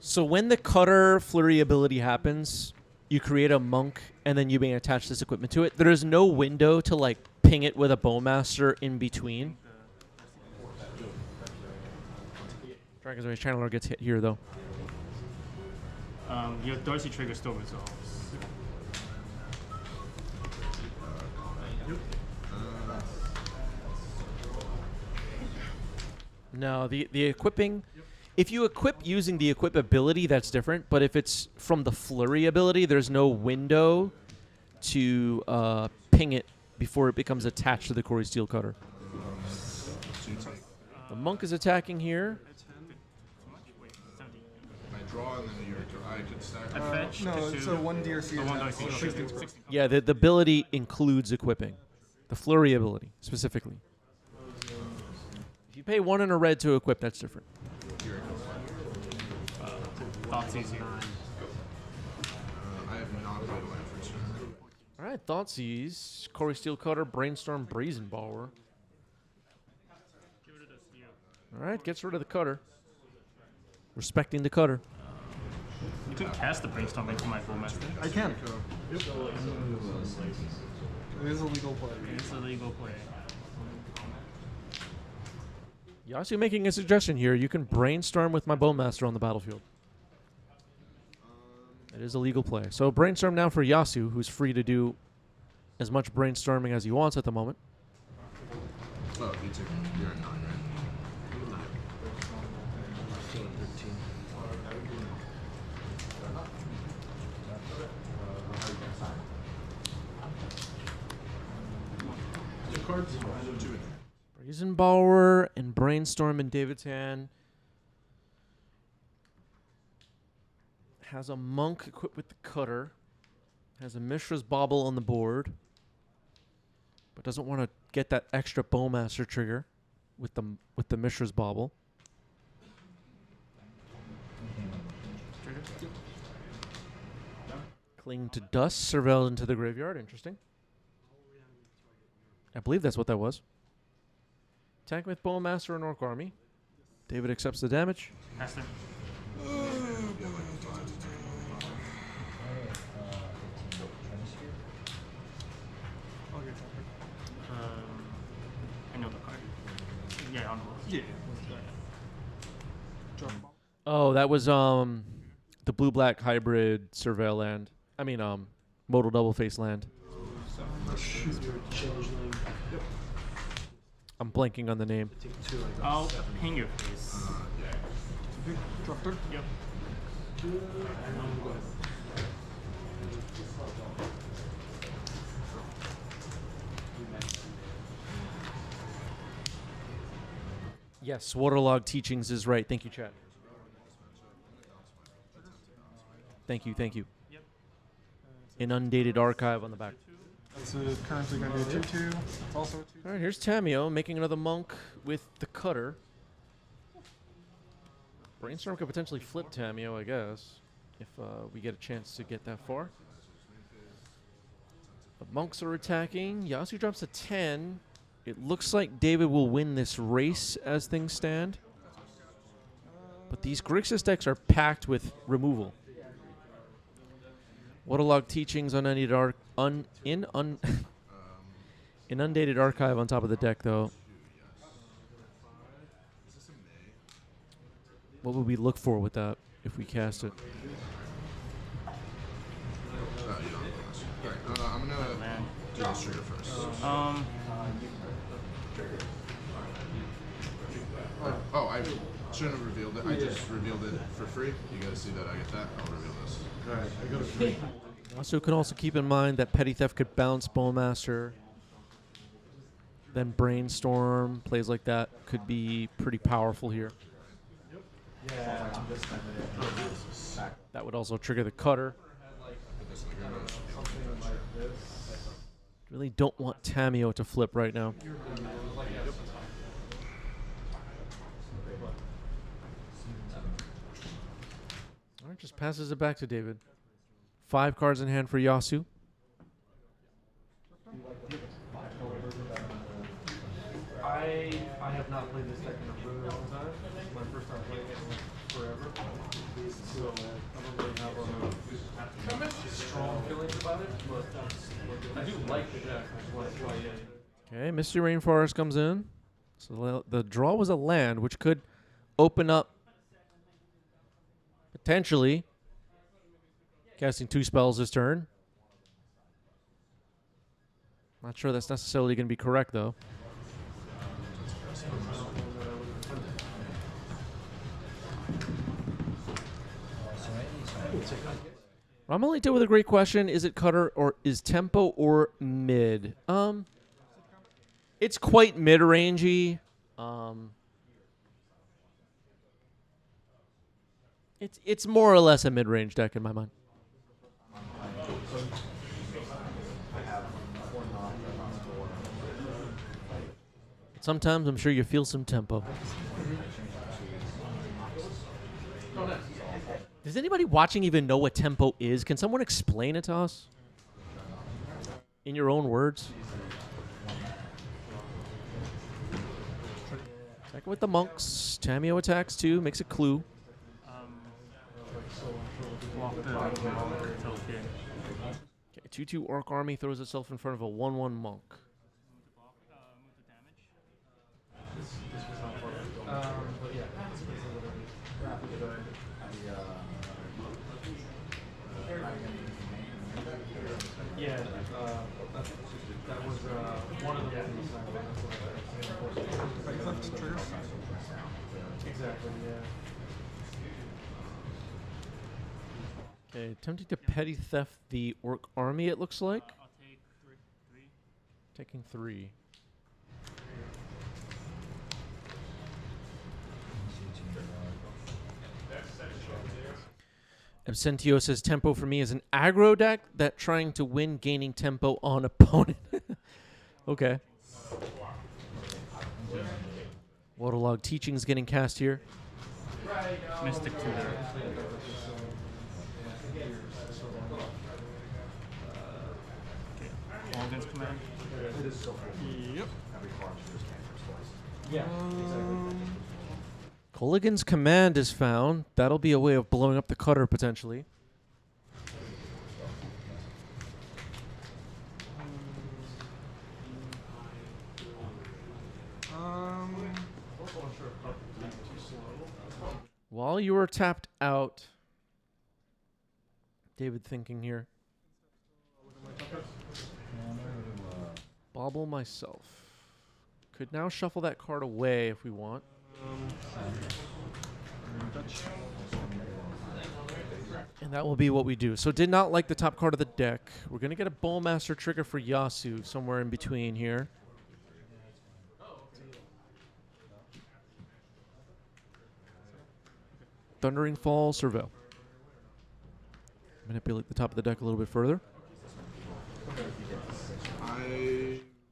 So when the Cutter Flurry ability happens, you create a monk, and then you may attach this equipment to it. There is no window to like ping it with a Bowmaster in between. Dragon's Rage Channeler gets hit here though. Your Darcy trigger still resolves. No, the equipping. If you equip using the equip ability, that's different. But if it's from the Flurry ability, there's no window to ping it before it becomes attached to the Quarry Steel Cutter. The monk is attacking here. I draw and then I could stack. I fetch. No, to so one DRC one attack. DRC. 16 square. Yeah, the ability includes equipping. The Flurry ability, specifically. If you pay 1 and a red to equip, that's different. Thoughtseize here. I have not played a land for sure. All right, Thoughtseize, Quarry Steel Cutter, Brainstorm, Brazenbauer. All right, gets rid of the Cutter. Respecting the Cutter. You could cast the Brainstorm into my Bowmaster. I can. It is a legal play. It's a legal play. Yasu making a suggestion here. You can Brainstorm with my Bowmaster on the battlefield. It is a legal play. So Brainstorm now for Yasu, who's free to do as much brainstorming as he wants at the moment. Oh, you took. You're a 9, right? Cards. Brazenbauer and Brainstorm in David's hand. Has a monk equipped with the Cutter. Has a Mishra's Bauble on the board. But doesn't want to get that extra Bowmaster trigger with the Mishra's Bauble. Cling to Dust, surveilled into the graveyard. Interesting. I believe that's what that was. Attack with Bowmaster and Orc Army. David accepts the damage. Master. I know the card. Yeah, on the list. Yeah. Oh, that was the blue-black hybrid surveil land. I mean modal double face land. I'm blanking on the name. I'll ping your face. Drop third. Yep. Yes, Waterlog Teachings is right. Thank you, chat. Thank you, thank you. Yep. Inundated archive on the back. That's currently going to be a 2/2. It's also a 2/2. All right, here's Tamio making another monk with the Cutter. Brainstorm could potentially flip Tamio, I guess, if we get a chance to get that far. The monks are attacking. Yasu drops a 10. It looks like David will win this race as things stand. But these Grixis decks are packed with removal. Waterlog Teachings, Inundated Archive on top of the deck, though. What would we look for with that if we cast it? Alright, I'm gonna do this trigger first. Oh, I shouldn't have revealed it. I just revealed it for free. You guys see that I get that? I'll reveal this. Alright, I got a free. Also, can also keep in mind that Petty Theft could bounce Bowmaster. Then Brainstorm, plays like that could be pretty powerful here. That would also trigger the Cutter. Really don't want Tamio to flip right now. All right, just passes it back to David. 5 cards in hand for Yasu. I have not played this deck in a really long time. It's my first time playing it in forever. So I don't really have a strong feelings about it, but I do like the deck. I just want to play it. Okay, Misty Rainforest comes in. So the draw was a land, which could open up potentially casting 2 spells this turn. Not sure that's necessarily going to be correct, though. Ramalite did with a great question. Is it cutter or is tempo or mid? It's quite mid-rangey. It's more or less a mid-range deck in my mind. Sometimes I'm sure you feel some tempo. Does anybody watching even know what tempo is? Can someone explain it to us? In your own words. Second with the monks. Tamio attacks too, makes a clue. Walk the monk till king. Okay, 2/2 Orc Army throws itself in front of a 1/1 monk. But yeah. Yeah, that was one of the ones. Triggers. Exactly, yeah. Okay, attempting to petty theft the Orc Army, it looks like. I'll take three. Taking 3. Absentio says tempo for me is an aggro deck that trying to win gaining tempo on opponent. Okay. Waterlog Teachings getting cast here. Mystic Tutor. All against command. Yep. Yeah, exactly. Colligan's Command is found. That'll be a way of blowing up the cutter potentially. While you were tapped out, David thinking here. Bobble myself. Could now shuffle that card away if we want. And that will be what we do. So did not like the top card of the deck. We're going to get a Bowmaster trigger for Yasu somewhere in between here. Thundering Fall, Surveil. Manipulate the top of the deck a little bit further.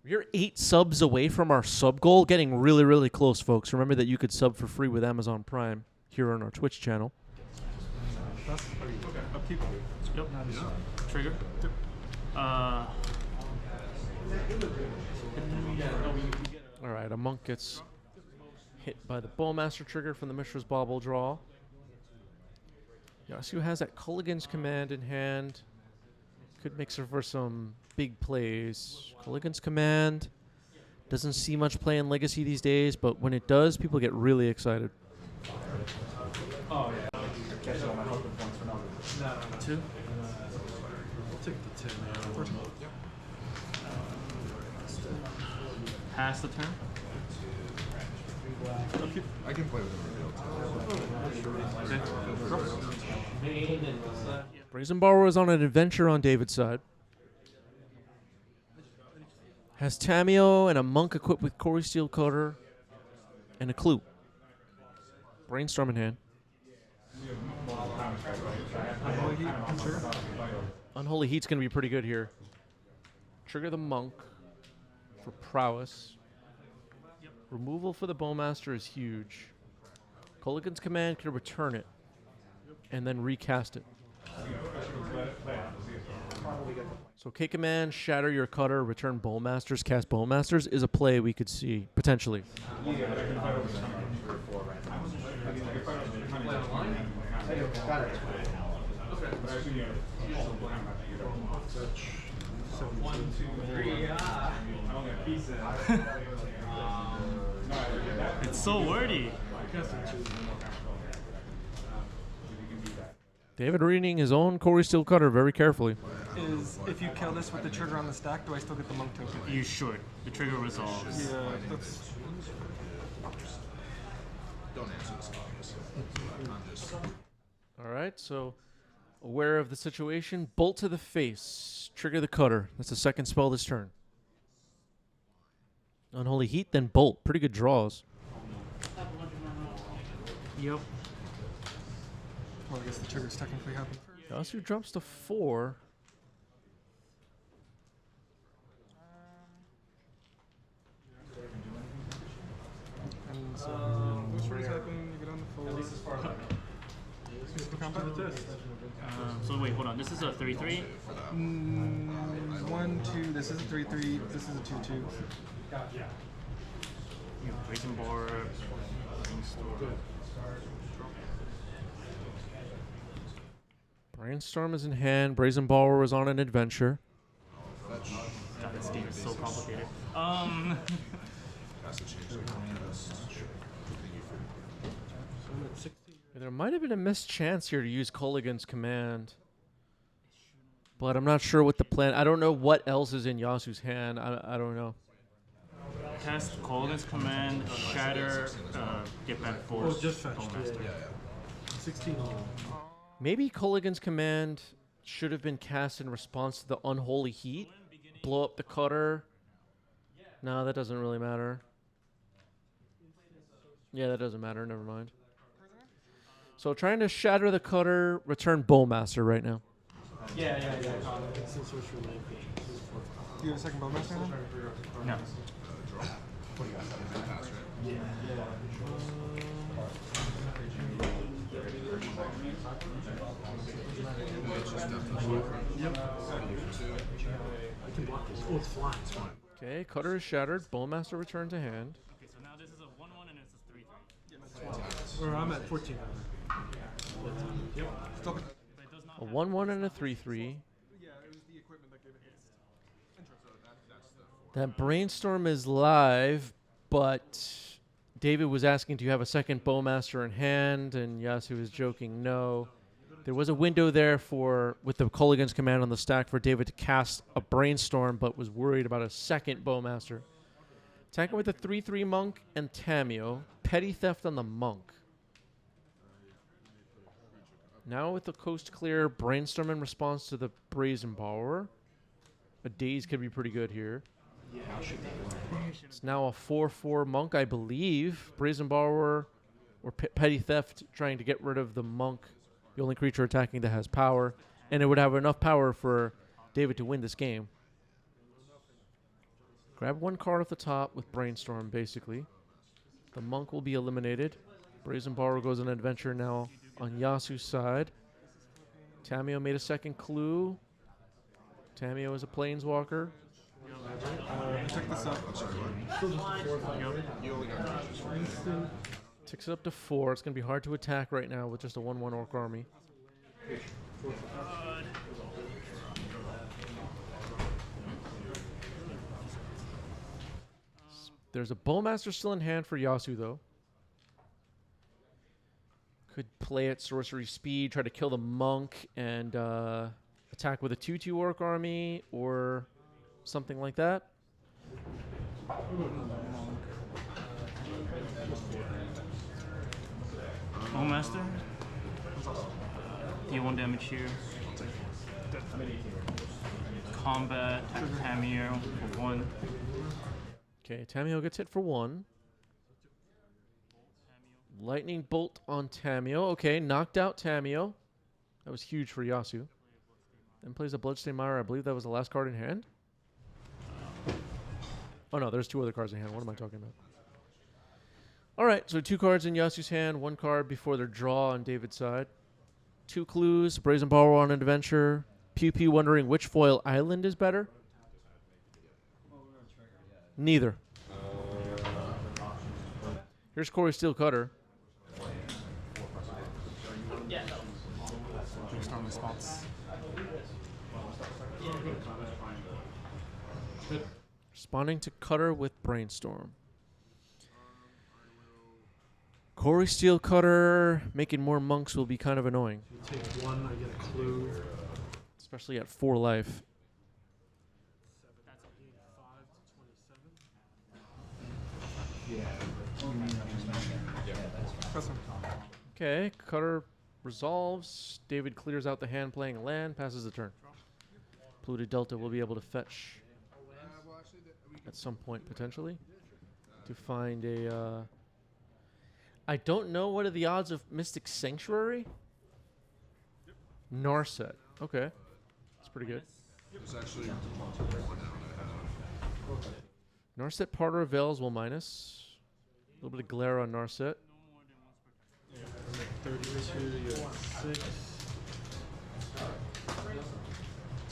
We're 8 subs away from our sub goal. Getting really, really close, folks. Remember that you could sub for free with Amazon Prime here on our Twitch channel. Upkeep. Yep. Trigger. All right, a monk gets hit by the Bowmaster trigger from the Mishra's Bauble draw. Yasu has that Culligan's Command in hand. Could make for some big plays. Culligan's Command doesn't see much play in Legacy these days, but when it does, people get really excited. Oh, yeah. 2. I'll take the 10. Pass the turn. Upkeep. I can play with him. Brazen Borrower is on an adventure on David's side. Has Tamio and a monk equipped with Corey Steel Cutter and a clue. Brainstorm in hand. Unholy Heat's going to be pretty good here. Trigger the Monk for prowess. Removal for the Bowmaster is huge. Colligan's Command can return it and then recast it. So K-Command, shatter your cutter, return Bowmasters, cast Bowmasters is a play we could see, potentially. It's so wordy. David reading his own Corey Steel Cutter very carefully. Is if you kill this with the trigger on the stack, do I still get the monk token? You should. The trigger resolves. Yeah, that's. All right, so aware of the situation, bolt to the face, trigger the cutter. That's the second spell this turn. Unholy Heat, then bolt. Pretty good draws. Yep. Well, I guess the trigger's technically happened first. Yasu drops to 4. And so, those trigger's happen, you get on the floor. So wait, hold on. This is a 3/3. 1, 2. This is a 3/3. This is a 2/2. Racing board. Brainstorm is in hand. Brazen Borrower is on an adventure. God, this game is so complicated. There might have been a missed chance here to use Colligan's Command. But I'm not sure what the plan... I don't know what else is in Yasu's hand. I don't know. Cast Colligan's Command, shatter, get back force. Oh, just fetch. Bowmaster. 16. Maybe Colligan's Command should have been cast in response to the Unholy Heat. Blow up the cutter. No, that doesn't really matter. Yeah, that doesn't matter. Never mind. So trying to shatter the cutter, return Bowmaster right now. Yeah. Do you have a second Bowmaster now? No. I can block this. Oh, it's flying. It's fine. Okay, cutter is shattered. Bowmaster returned to hand. Okay, so now this is a 1/1 and it's a 3/3. Or I'm at 14. Yep. Stop it. A 1/1 and a 3/3. Yeah, it was the equipment that gave it haste. That Brainstorm is live, but David was asking, do you have a second Bowmaster in hand? And Yasu was joking, no. There was a window there with the Colligan's Command on the stack for David to cast a Brainstorm, but was worried about a second Bowmaster. Attacking with a 3/3 Monk and Tamio. Petty Theft on the Monk. Now with the Coast Clear, Brainstorm in response to the Brazen Borrower. A Daze could be pretty good here. It's now a 4/4 Monk, I believe. Brazen Borrower or Petty Theft trying to get rid of the Monk, the only creature attacking that has power. And it would have enough power for David to win this game. Grab one card off the top with Brainstorm, basically. The Monk will be eliminated. Brazen Borrower goes on an adventure now on Yasu's side. Tamio made a second clue. Tamio is a Planeswalker. Check this out. Ticks it up to 4. It's going to be hard to attack right now with just a 1/1 Orc army. There's a Bowmaster still in hand for Yasu, though. Could play at sorcery speed, try to kill the Monk, and attack with a 2/2 Orc army, or something like that. Bowmaster. Deal 1 damage here. Combat, attack Tamio for 1. Okay, Tamio gets hit for 1. Lightning Bolt on Tamio. Okay, knocked out Tamio. That was huge for Yasu. Then plays a Bloodstained Mire. I believe that was the last card in hand. Oh no, there's 2 other cards in hand. What am I talking about? All right, so 2 cards in Yasu's hand, 1 card before their draw on David's side. 2 clues, Brazen Borrower on an adventure. Pew Pew wondering which foil island is better. Neither. Here's Corey Steel Cutter. Based on response. Responding to Cutter with Brainstorm. Corey Steel Cutter making more monks will be kind of annoying. You take 1, I get a clue. Especially at 4 life. That's 5 to 27. Okay, Cutter resolves. David clears out the hand playing land, passes the turn. Polluted Delta will be able to fetch at some point potentially to find a. I don't know what are the odds of Mystic Sanctuary. Narset. Okay, that's pretty good. There's actually 1 out I have. Narset Parter Veils will minus. A little bit of glare on Narset. 32, you have 6.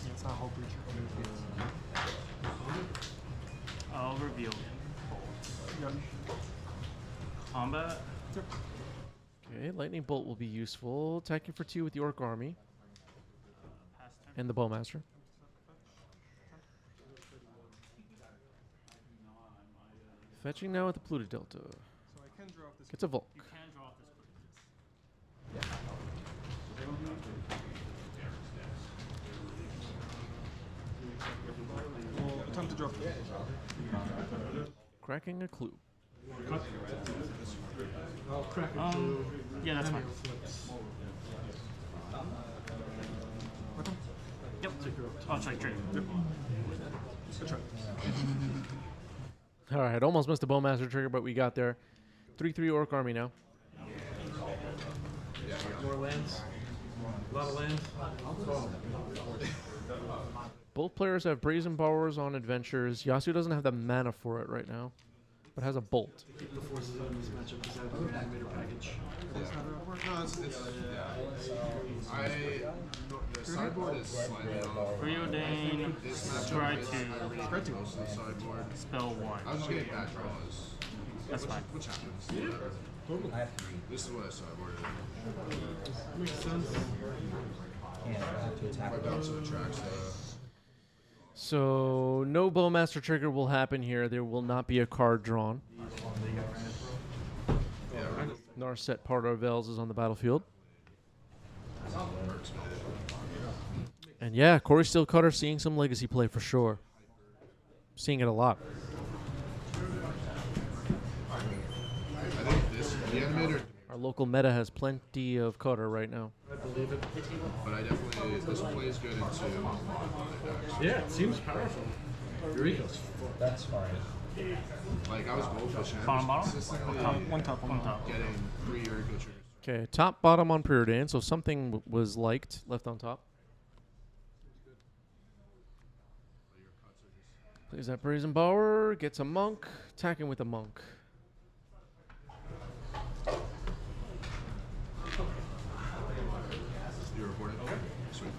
It's not Hull Breacher. I'll reveal. Combat. Okay, Lightning Bolt will be useful. Attacking for 2 with the Orc Army. And the Bowmaster. Fetching now with the Polluted Delta. So I can draw off this. Gets a Volk. You can draw off this card. Well, attempt to drop this. Cracking a clue. I'll crack a clue. Yeah, that's fine. Yep. I'll try trade. Yep. Good try. All right, almost missed the Bowmaster trigger, but we got there. 3/3 Orc Army now. More lands. A lot of lands. Both players have Brazen Borrowers on adventures. Yasu doesn't have the mana for it right now, but has a Bolt. Keep the forces out of this matchup because I have the Reanimator package. No, the sideboard is slightly off. Preordain. This matchup Try is to most of the sideboard. spell 1. I was just getting bad draws. That's fine. Which happens. Whatever. This is what I sideboarded. Makes sense. My bounce of the tracks though. So no Bowmaster trigger will happen here. There will not be a card drawn. Narset Parter Veils is on the battlefield. And yeah, Corey Steel Cutter seeing some legacy play for sure. Seeing it a lot. I think this Reanimator, Our local meta has plenty of Cutter right now. I believe it. but I definitely this plays good into Yeah, it seems powerful. Eureka's That's fine. like I was goldfish and Bottom, bottom? consistently One top, one top. getting 3 Eureka triggers. Okay, top, bottom on Preordain, so something was liked, left on top. Plays that Brazen Borrower, gets a Monk, attacking with a Monk. You reported? Sweet.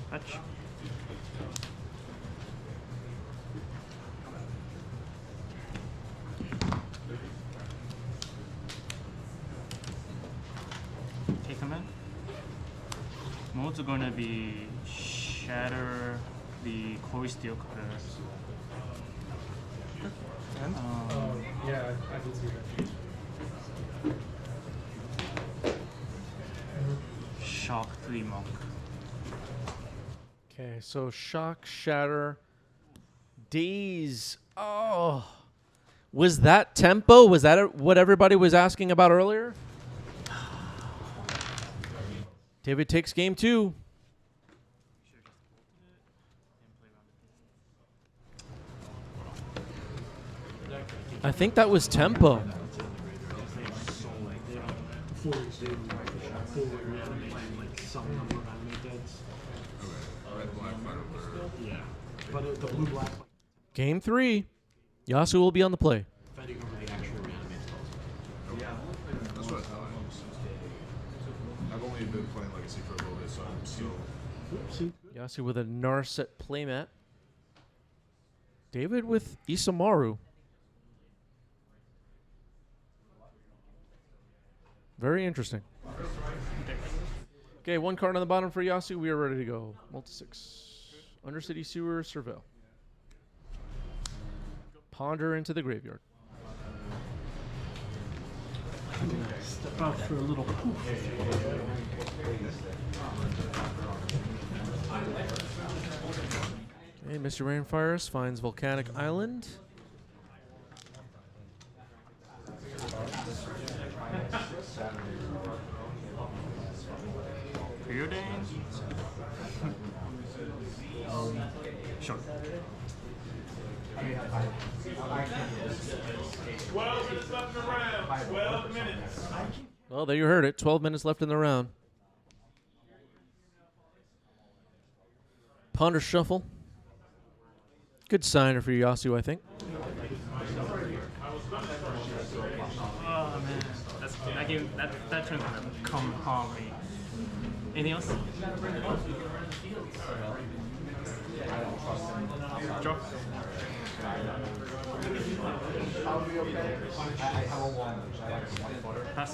Fetch. Take them in. Modes are going to be shatter the Corey Steel Cutter. yeah, I can see that. Shock 3 Monk. Okay, so Shock, Shatter, Daze. Oh, was that tempo? Was that what everybody was asking about earlier? David takes game 2. I think that was tempo. But the blue black. Game 3. Yasu will be on the play. Fighting over the actual reanimate spells. Yeah. That's what I thought. I've only been playing Legacy for a little bit, so I'm still. Yasu with a Narset playmat. David with Isamaru. Very interesting. Okay, 1 card on the bottom for Yasu. We are ready to go. Multi-6. Undercity Sewer, Surveil. Ponder into the graveyard. Step out for a little poof. Okay, Mr. Rainforest finds Volcanic Island. Preordained? Sure. 12 minutes left in the round. 12 minutes. Well, there you heard it. 12 minutes left in the round. Ponder Shuffle. Good signer for Yasu, I think. Oh man, that game, that turn's gonna come home me. Anything else? Draw. Pass.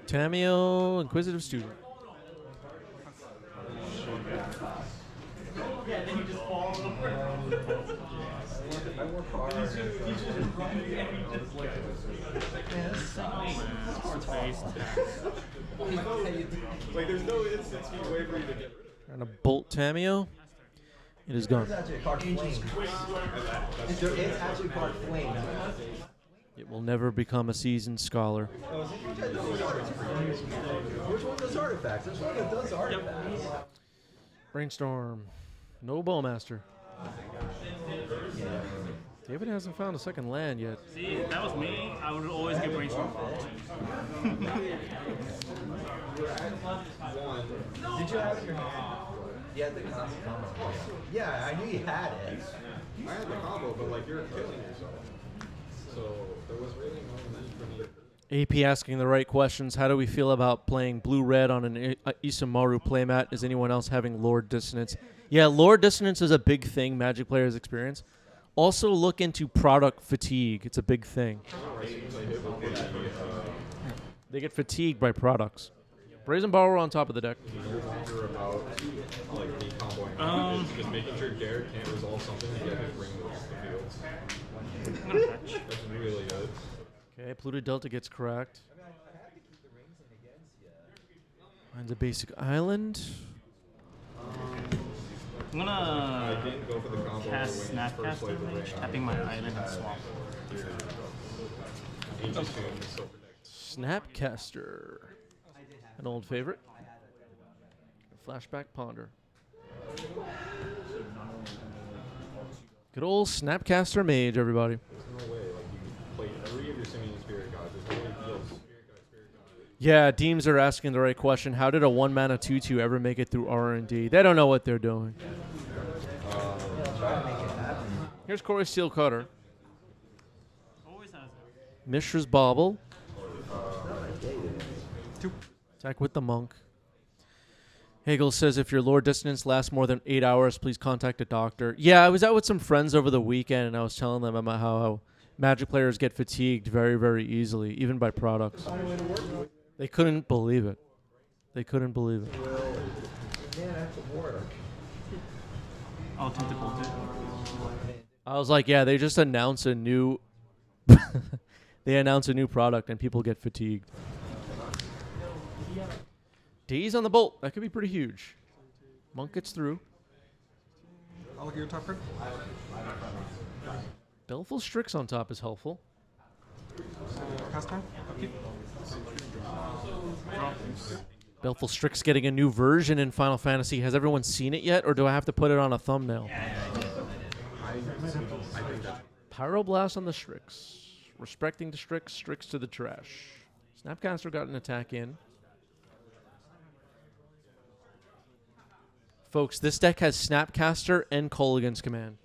Tamio, Inquisitive Student. Yeah, then you just fall over. Like, there's no instant speed way for you to get rid of it. Trying to bolt Tamio. It is gone. It's actually a card flame. It's actually a card flame. It will never become a seasoned scholar. Which one does artifacts? There's one that does artifacts. Brainstorm. No Bowmaster. David hasn't found a second land yet. See, if that was me, I would always get brainstorm. Did you have it in your hand? Yeah, the constant combo. Yeah, I knew you had it. I had the combo, but like you're killing yourself. So there was really no need for me. AP asking the right questions. How do we feel about playing blue-red on an Isamaru playmat? Is anyone else having Lord Dissonance? Yeah, Lord Dissonance is a big thing Magic players experience. Also look into product fatigue. It's a big thing. They get fatigued by products. Brazen Borrower on top of the deck. About like decomboing. It's just making sure Derek can't resolve something and get his ring off the field. That's really good. Okay, Pluto Delta gets cracked. Finds a basic island. I'm gonna cast Snapcaster Mage, tapping my island and swamp. Snapcaster. An old favorite. Flashback Ponder. Good old Snapcaster Mage, everybody. There's no way, like you played 3 of your Simian Spirit Gods. There's no way he deals Spirit God. Yeah, Deems are asking the right question. How did a 1-mana 2/2 ever make it through R&D? They don't know what they're doing. Here's Corey Steel Cutter. Always has it. Mishra's Bauble. Attack with the Monk. Hegel says if your Lord Dissonance lasts more than 8 hours, please contact a doctor. Yeah, I was out with some friends over the weekend, and I was telling them about how Magic players get fatigued very, very easily, even by products. They couldn't believe it. They couldn't believe it. Man, that's a work. Oh, tentacle too. I was like, yeah, they just announce a new they announce a new product and people get fatigued. D's on the bolt. That could be pretty huge. Monk gets through. I'll look at your top card. Baleful Strix on top is helpful. Pass time. Upkeep. Baleful Strix getting a new version in Final Fantasy. Has everyone seen it yet, or do I have to put it on a thumbnail? Pyroblast on the Strix. Respecting the Strix, Strix to the trash. Snapcaster got an attack in. Folks, this deck has Snapcaster and Kolaghan's Command.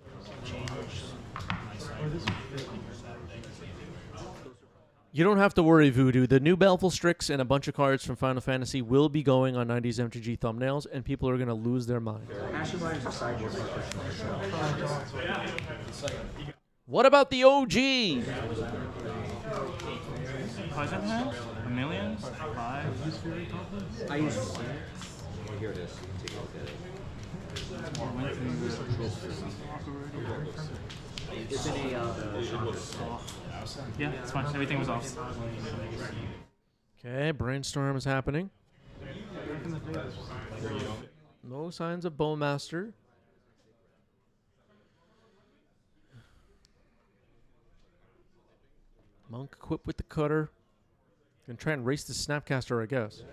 You don't have to worry, Voodoo. The new Baleful Strix and a bunch of cards from Final Fantasy will be going on 90s MTG thumbnails, and people are going to lose their minds. What about the OG? Poison hand? A million? 5? I use here it is. Take a look at it. Is it a yeah, it's fine. Everything was off. Okay, Brainstorm is happening. No signs of Bowmaster. Monk equipped with the cutter. Gonna try and race the Snapcaster, I guess.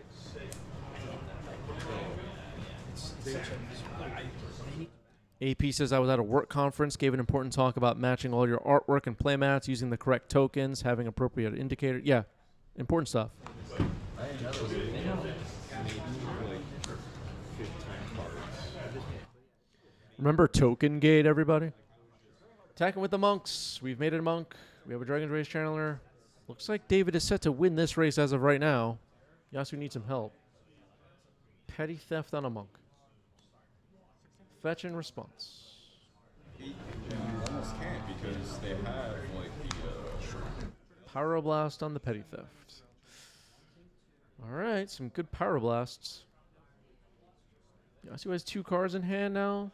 AP says, I was at a work conference, gave an important talk about matching all your artwork and playmats, using the correct tokens, having appropriate indicators. Yeah, important stuff. Remember Token Gate, everybody? Attacking with the monks. We've made it a monk. We have a Dragon's Race Channeler. Looks like David is set to win this race as of right now. Yasu needs some help. Petty theft on a monk. Fetch and response. You almost can't because they have like the Pyroblast on the petty theft. All right, some good Pyroblasts. Yasu has 2 cards in hand now.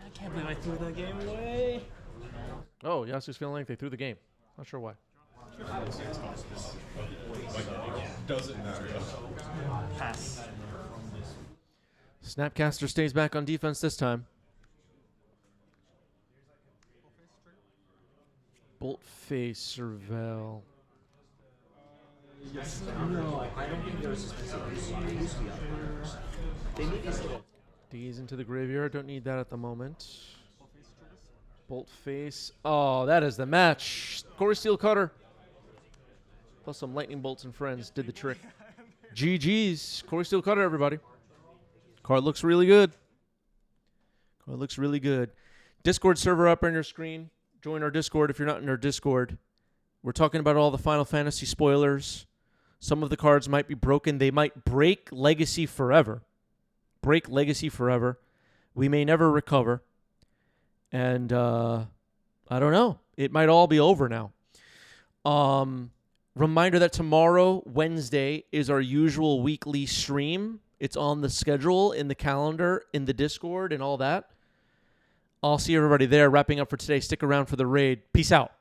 I can't believe I threw that game away. Oh, Yasu's feeling like they threw the game. Not sure why. doesn't matter. Pass. Snapcaster stays back on defense this time. Bolt face Serval. No, I don't think there's a specific use. They need to D's into the graveyard. Don't need that at the moment. Bolt face. Oh, that is the match. Core Steel Cutter. Plus some Lightning Bolts and Friends did the trick. GG's. Core Steel Cutter, everybody. Card looks really good. Card looks really good. Discord server up on your screen. Join our Discord if you're not in our Discord. We're talking about all the Final Fantasy spoilers. Some of the cards might be broken. They might break Legacy forever. Break Legacy forever. We may never recover. And I don't know. It might all be over now. Reminder that tomorrow, Wednesday, is our usual weekly stream. It's on the schedule, in the calendar, in the Discord, and all that. I'll see everybody there. Wrapping up for today. Stick around for the raid. Peace out.